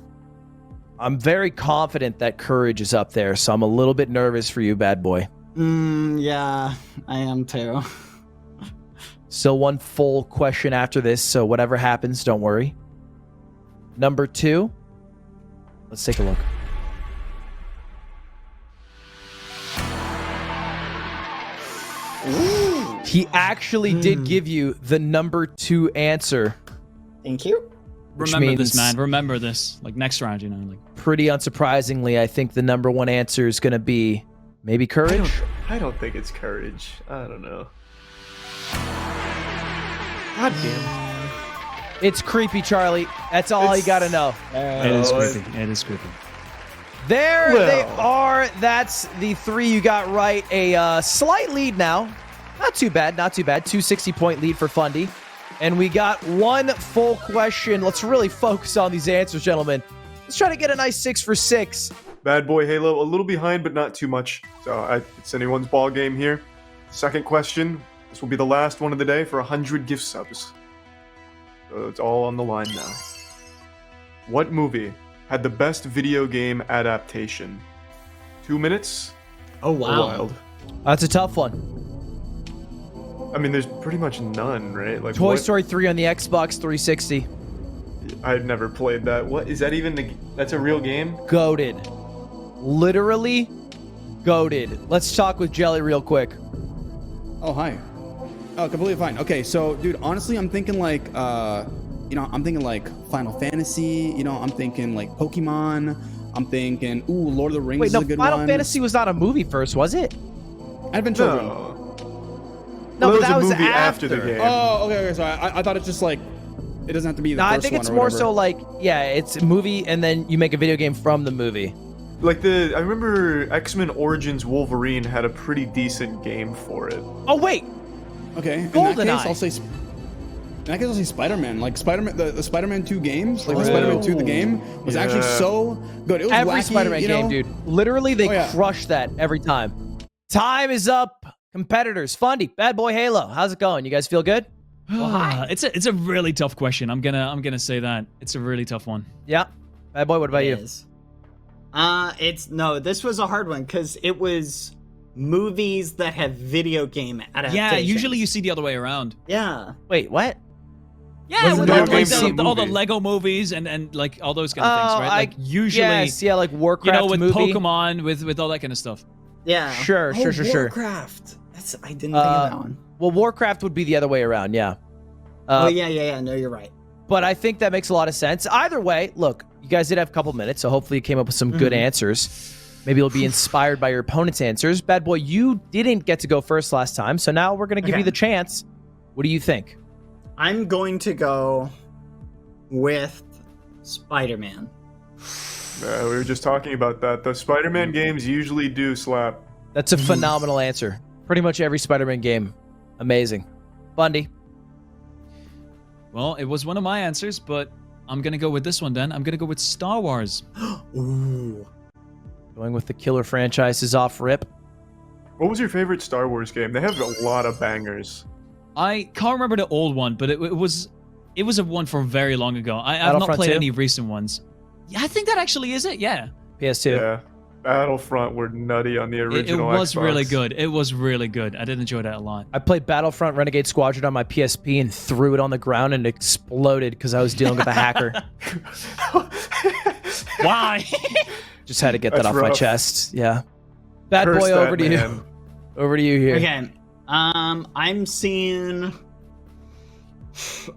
I'm very confident that courage is up there, so I'm a little bit nervous for you, bad boy. Yeah, I am too. Still one full question after this, so whatever happens, don't worry. Number 2. Let's take a look. He actually did give you the number 2 answer. Thank you. Which Remember this, means- man. Remember this. Like next round, you know. Like Pretty unsurprisingly, I think the number 1 answer is going to be maybe courage. I don't think it's courage. I don't know. God damn. It's creepy, Charlie. That's all you got to know. it is creepy. It is creepy. There Well. they are. That's the 3 you got right. A slight lead now. Not too bad. Not too bad. 260-point lead for Fundy. And we got 1 full question. Let's really focus on these answers, gentlemen. Let's try to get a nice 6 for 6. Bad boy Halo, a little behind, but not too much. So it's anyone's ball game here. Second question. This will be the last one of the day for 100 gift subs. So it's all on the line now. What movie had the best video game adaptation? 2 minutes? Oh Or wow. Wild. That's a tough one. I mean, there's pretty much none, right? Like Toy what- Story 3 on the Xbox 360. I've never played that. What is that even? That's a real game? Goated. Literally goated. Let's talk with Jelly real quick. Oh, hi. Oh, completely fine. Okay, so, dude, honestly, I'm thinking like, I'm thinking like Final Fantasy. I'm thinking like Pokemon. I'm thinking, Lord of the Rings Wait, is no, a good Final one. Fantasy was not a movie first, was it? Advent Children. No. No, Well, but that a was movie after the after. game. Oh, okay. So I thought it's just like, it doesn't have to be the No, first I think one it's or more whatever. so like, yeah, it's a movie and then you make a video game from the movie. Like I remember X-Men Origins Wolverine had a pretty decent game for it. Oh, wait. Okay. In that GoldenEye. case, I'll say Spider-Man. Like Spider-Man, the Spider-Man 2 games, like the Spider-Man 2 the game was actually Yeah. so good. It was Every wacky, Spider-Man you know? game, dude. Literally, they Oh, yeah. crush that every time. Time is up. Competitors. Fundy, Bad Boy Halo. How's it going? You guys feel good? It's a really tough question. I'm gonna say that it's a really tough one. Yeah. Bad Boy, what about you? This was a hard one because it was movies that have video game adaptations. Yeah, usually you see the other way around. Yeah. Wait, what? Yeah, Was with the all, video like, game all the movie? Lego movies and like all those kind of things, right? Like usually, Yes, yeah, like Warcraft with movie. Pokemon, with all that kind of stuff. Yeah. Sure. Warcraft. I didn't think of that one. Well, Warcraft would be the other way around, yeah. Yeah. No, you're right. But I think that makes a lot of sense. Either way, look, you guys did have a couple minutes, so hopefully you came up with some good answers. Maybe you'll be inspired by your opponent's answers. Bad Boy, you didn't get to go first last time, so now we're going to give you the chance. What do you think? I'm going to go with Spider-Man. We were just talking about that. The Spider-Man games usually do slap. That's a phenomenal answer. Pretty much every Spider-Man game. Amazing. Bundy. Well, it was one of my answers, but I'm gonna go with this one then. I'm gonna go with Star Wars. Ooh. Going with the killer franchises off rip. What was your favorite Star Wars game? They have a lot of bangers. I can't remember the old one, but it was a one from very long ago. I've not Battlefront played 2? any recent ones. Yeah, I think that actually is it. Yeah. PS2. Yeah. Battlefront were nutty on the It original was Xbox. really good. It was really good. I did enjoy that a lot. I played Battlefront Renegade Squadron on my PSP and threw it on the ground and it exploded because I was dealing with a hacker. Why? Just had to get That's that off my rough. chest. Yeah. Bad Curse boy, that over to man. you. Over to you here. Okay. I'm seeing.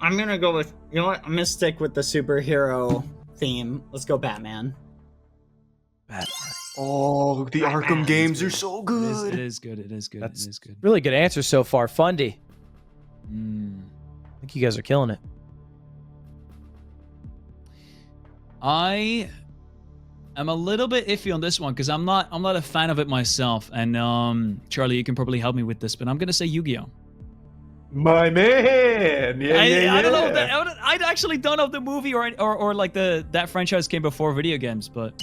I'm gonna go with. You know what? I'm gonna stick with the superhero theme. Let's go Batman. Batman. Oh, the Arkham games are so It good. is good. It is good. That's- It is good. Really good answer so far. Fundy. Mm. I think you guys are killing it. I am a little bit iffy on this one because I'm not a fan of it myself. And Charlie, you can probably help me with this, but I'm gonna say Yu-Gi-Oh. My man. Yeah, I don't know. yeah. I actually don't know if the movie or like that franchise came before video games, but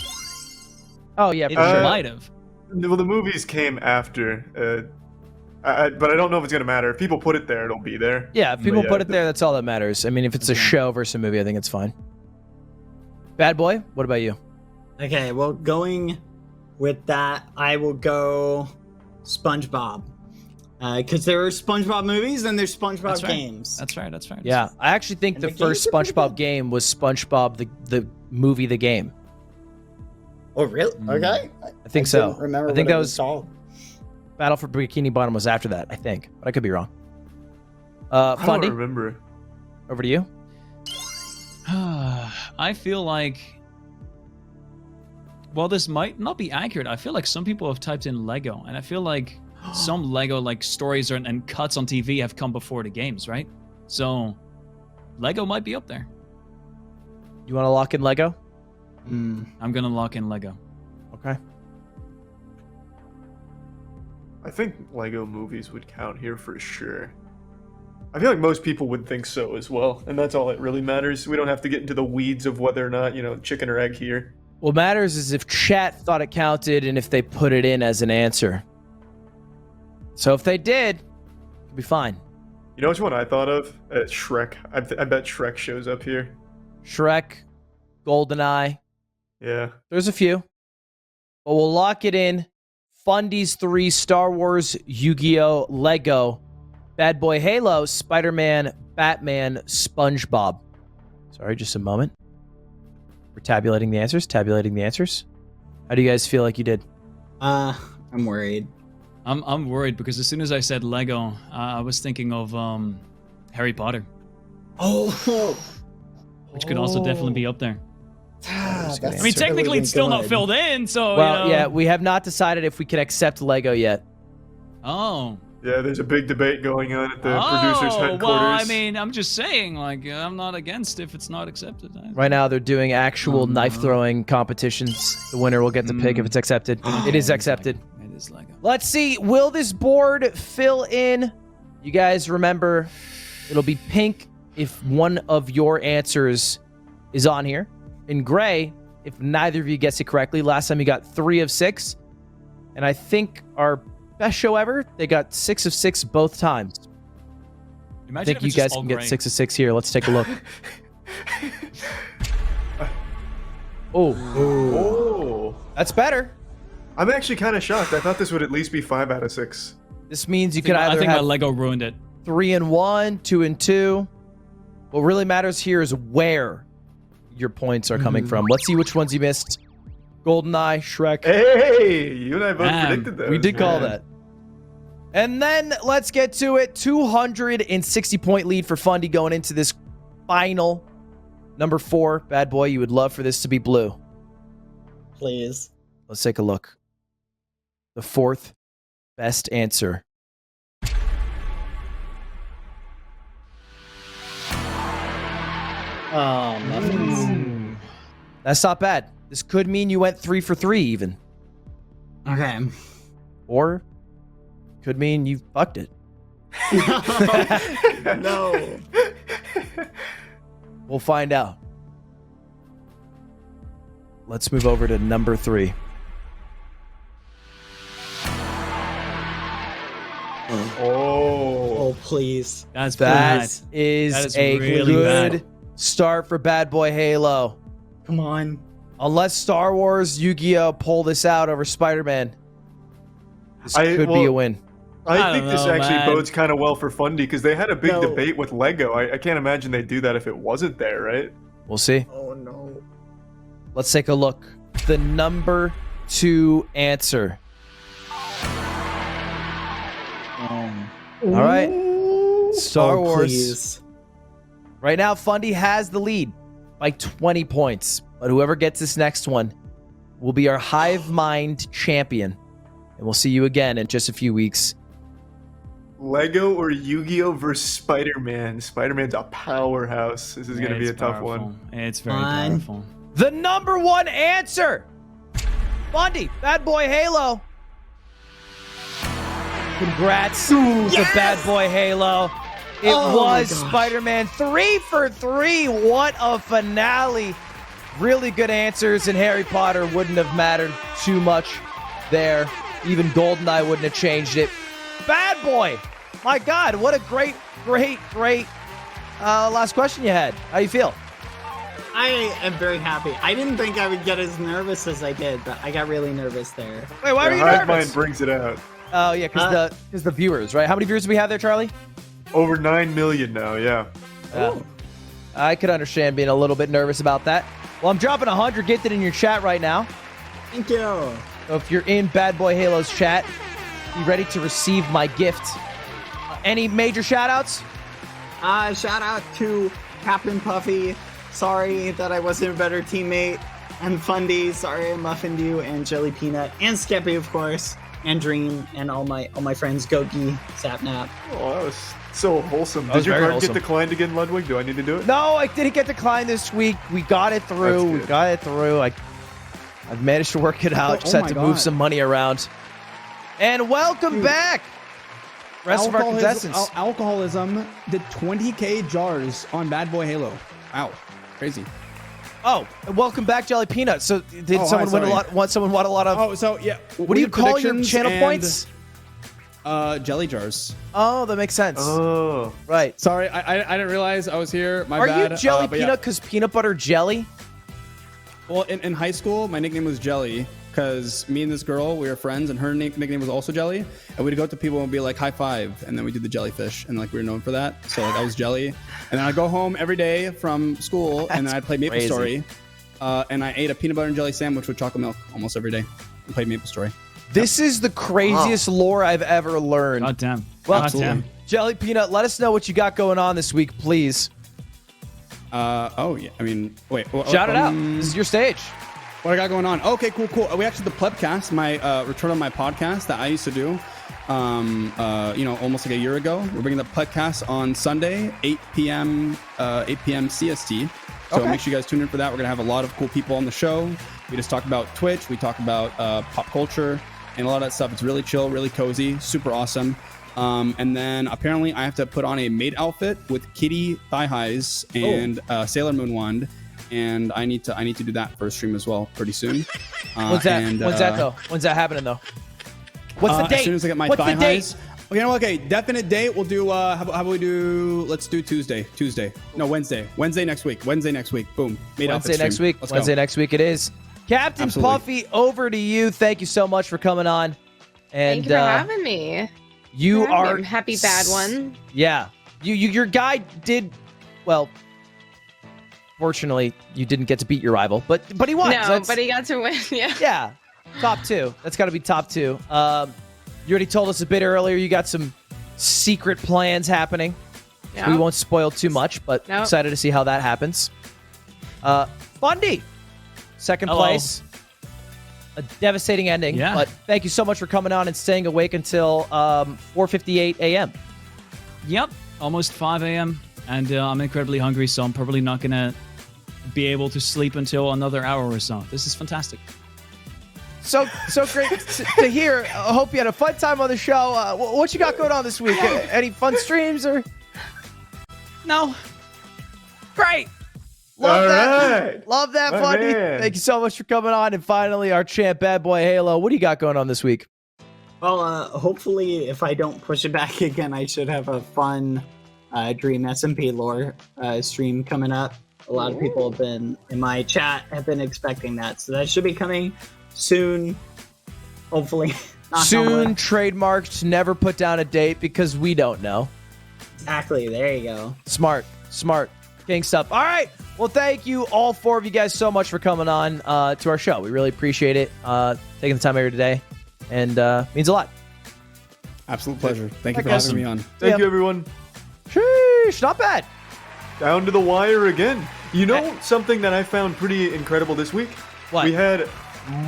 Oh, yeah, it for sure. might have. Well, the movies came after. But I don't know if it's gonna matter. If people put it there, it'll be there. Yeah, if people But put it there, that's all that matters. I mean, if it's a Okay. show versus a movie, I think it's fine. Bad boy, what about you? Okay, well, going with that, I will go SpongeBob. Because there are SpongeBob movies and there's SpongeBob That's right. games. That's fair. That's fair. Yeah, I actually think And the the first games are pretty SpongeBob good. game was SpongeBob the movie, the game. Oh, really? Okay. I think so. didn't remember I think what that it was called. Battle for Bikini Bottom was after that. I think, but I could be wrong. I don't Fundy, remember. over to you. I feel like, while this might not be accurate, I feel like some people have typed in Lego, and I feel like some Lego like stories and cuts on TV have come before the games, right? So, Lego might be up there. You want to lock in Lego? I'm gonna lock in Lego. Okay. I think Lego movies would count here for sure. I feel like most people would think so as well, and that's all that really matters. We don't have to get into the weeds of whether or not, chicken or egg here. What matters is if chat thought it counted and if they put it in as an answer. So if they did, it'll be fine. You know which one I thought of? Shrek. I bet Shrek shows up here. Shrek, GoldenEye. Yeah. There's a few. But we'll lock it in. Fundy's 3, Star Wars, Yu-Gi-Oh, Lego, Bad Boy Halo, Spider-Man, Batman, SpongeBob. Sorry, just a moment. We're tabulating the answers. How do you guys feel like you did? I'm worried. I'm worried because as soon as I said Lego, I was thinking of Harry Potter, Oh, which could also definitely be up there. that's I mean, technically, it's still not filled in, so Well, yeah, we have not decided if we can accept Lego yet. Oh. Yeah, there's a big debate going on at the producer's headquarters. Well, I mean, I'm just saying, like, I'm not against if it's not accepted. Right now, they're doing actual knife throwing competitions. The winner will get to pick if it's accepted. It is accepted. It is Lego. Let's see. Will this board fill in? You guys remember, it'll be pink if one of your answers is on here. In gray, if neither of you gets it correctly. Last time you got 3 of 6. And I think our best show ever, they got 6 of 6 both times. I Imagine think if you it's just guys all can get gray. 6 of 6 here. Let's take a look. Oh, Oh. that's better. I'm actually kind of shocked. I thought this would at least be 5 out of 6. This means you I could think, I either think my have Lego ruined it. 3 and 1, 2 and 2. What really matters here is where your points are coming from. Let's see which ones you missed. GoldenEye, Shrek. Hey, you and I both Man, predicted those. We did call man. that. And then let's get to it. 260-point lead for Fundy going into this final. Number 4, Bad Boy, you would love for this to be blue. Please. Let's take a look. The 4th best answer. Oh, muffins. That's not bad. This could mean you went 3 for 3 even. Okay. Or could mean you fucked it. No. We'll find out. let's move over to number 3. Oh. Oh, please. That's That bad. is That is a really good bad. start for Bad Boy Halo. Come on. Unless Star Wars Yu-Gi-Oh! Pull this out over Spider-Man, this could be a win. I I think don't this know, actually man. bodes kind of well for Fundy because they had a big No. debate with Lego. I can't imagine they'd do that if it wasn't there, right? We'll see. Oh, no. Let's take a look. The number 2 answer. All right. Star Oh, Wars. please. Right now, Fundy has the lead by 20 points. But whoever gets this next one will be our Hive Mind champion. And we'll see you again in just a few weeks. Lego or Yu-Gi-Oh versus Spider-Man. Spider-Man's a powerhouse. This is going to be a It's tough powerful. one. It's very Fine. powerful. The number 1 answer. Fundy, Bad Boy Halo. Congrats to Bad Boy Halo. It Oh was my gosh. Spider-Man 3 for 3. What a finale. Really good answers, and Harry Potter wouldn't have mattered too much there. Even GoldenEye wouldn't have changed it. Bad Boy. My God, what a great last question you had. How you feel? I am very happy. I didn't think I would get as nervous as I did, but I got really nervous there. Wait, why were The you Hive nervous? Mind brings it out. Oh, yeah, because the viewers, right? How many viewers do we have there, Charlie? Over 9 million now, yeah. I could understand being a little bit nervous about that. Well, I'm dropping 100 gifted in your chat right now. Thank you. So if you're in Bad Boy Halo's chat, be ready to receive my gift. Any major shout-outs? Shout out to Captain Puffy. Sorry that I wasn't a better teammate. And Fundy. Sorry I muffined you. And Jelly Peanut. And Skeppy, of course. And Dream. And all my friends. Goki, Sapnap. Oh, that was so wholesome. That was Did your very card wholesome. get declined again, Ludwig? Do I need to do it? No, I didn't get declined this week. We got it through. That's good. I've managed to work it out. Just had to move some money around. And welcome back, rest of our contestants. Alcoholism did 20k jars on Bad Boy Halo. Wow, crazy. Oh, and welcome back, Jelly Peanut. So did Oh, someone hi, win a sorry. lot? Want someone won a lot of? Oh, so yeah. What do you call your predictions channel and, points? Jelly jars. Oh, that makes sense. Oh. Right. Sorry, I didn't realize I was here. My Are bad. you Jelly but yeah. Peanut because peanut butter jelly? Well, in high school, my nickname was Jelly because me and this girl, we were friends, and her nickname was also Jelly. And we'd go up to people and be like, high five. And then we do the jellyfish. And like we were known for that. So like I was Jelly. And then I'd go home every day from school and then I'd play Maple crazy. Story. And I ate a peanut butter and jelly sandwich with chocolate milk almost every day and played Maple Story. This is the craziest lore I've ever learned. God damn. Well, God damn. Jelly Peanut, let us know what you got going on this week, please. Oh, yeah. I mean, wait. Shout it out. This is your stage. What I got going on? Okay, cool. We actually the Plebcast, my return on my podcast that I used to do, almost like a year ago. We're bringing the Plebcast on Sunday, 8 p.m. CST. So Okay. make sure you guys tune in for that. We're gonna have a lot of cool people on the show. We just talk about Twitch. We talk about pop culture and a lot of that stuff. It's really chill, really cozy, super awesome. And then apparently I have to put on a maid outfit with kitty thigh highs and Sailor Moon wand. And I need to do that for a stream as well pretty soon. When's that? When's that though? When's that happening though? What's the date? As soon as I get my What's thigh the date? highs. Okay, definite date. We'll do. How about we do? Let's do Tuesday. No, Wednesday. Wednesday next week. Boom. Made Wednesday outfit next stream. week. Let's Wednesday go. next week it is. Captain Absolutely. Puffy, over to you. Thank you so much for coming on. And Thank you for having me. you Yeah, are I'm happy bad one. Yeah. Your guy did well. Fortunately, you didn't get to beat your rival, but he won. No, So that's- but he got to win. Yeah. yeah, top 2. That's got to be top 2. You already told us a bit earlier. You got some secret plans happening. Yeah. We won't spoil too much, but Nope. excited to see how that happens. Fundy, second Hello. place. A devastating ending. Yeah. But thank you so much for coming on and staying awake until 4:58 a.m. Yep, almost 5 a.m. And I'm incredibly hungry, so I'm probably not going to be able to sleep until another hour or so. This is fantastic. So great to hear. I hope you had a fun time on the show. What you got going on this week? Any fun streams or? No. Great. Love All that. right. Love that, My buddy. man. Thank you so much for coming on. And finally, our champ, Bad Boy Halo. What do you got going on this week? Well, hopefully, if I don't push it back again, I should have a fun Dream SMP lore stream coming up. A lot of people have been in my chat have been expecting that, so that should be coming soon. Hopefully, knock on Soon, wood. trademarked, never put down a date because we don't know. Exactly. There you go. Smart. King stuff. All right. Well, thank you, all four of you guys, so much for coming on to our show. We really appreciate it. Taking the time here today. And means a lot. Absolute pleasure. Thank you for Awesome. having me on. Thank you, everyone. Sheesh, not bad. Down to the wire again. You know something that I found pretty incredible this week? What? We had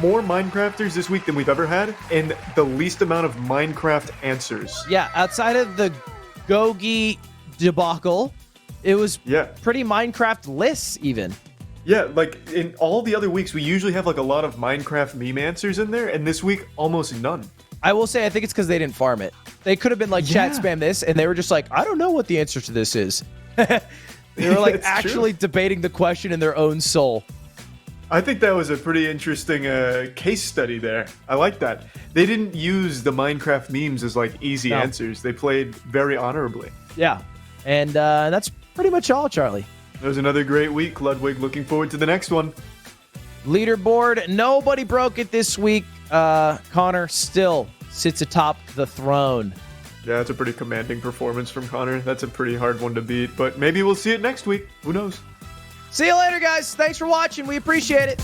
more Minecrafters this week than we've ever had, and the least amount of Minecraft answers. Yeah, outside of the Gogi debacle, it was pretty Minecraft lists even. Yeah, like in all the other weeks, we usually have like a lot of Minecraft meme answers in there, and this week, almost none. I will say, I think it's because they didn't farm it. They could have been like, chat spam this, and they were just like, I don't know what the answer to this is. They were like It's actually debating the question in their own soul. I think that was a pretty interesting case study there. I like that. They didn't use the Minecraft memes as like easy answers. They played very honorably. Yeah. And that's pretty much all, Charlie. It was another great week, Ludwig. Looking forward to the next one. Leaderboard, nobody broke it this week. Connor still sits atop the throne. Yeah, that's a pretty commanding performance from Connor. That's a pretty hard one to beat, but maybe we'll see it next week. Who knows? See you later, guys. Thanks for watching. We appreciate it.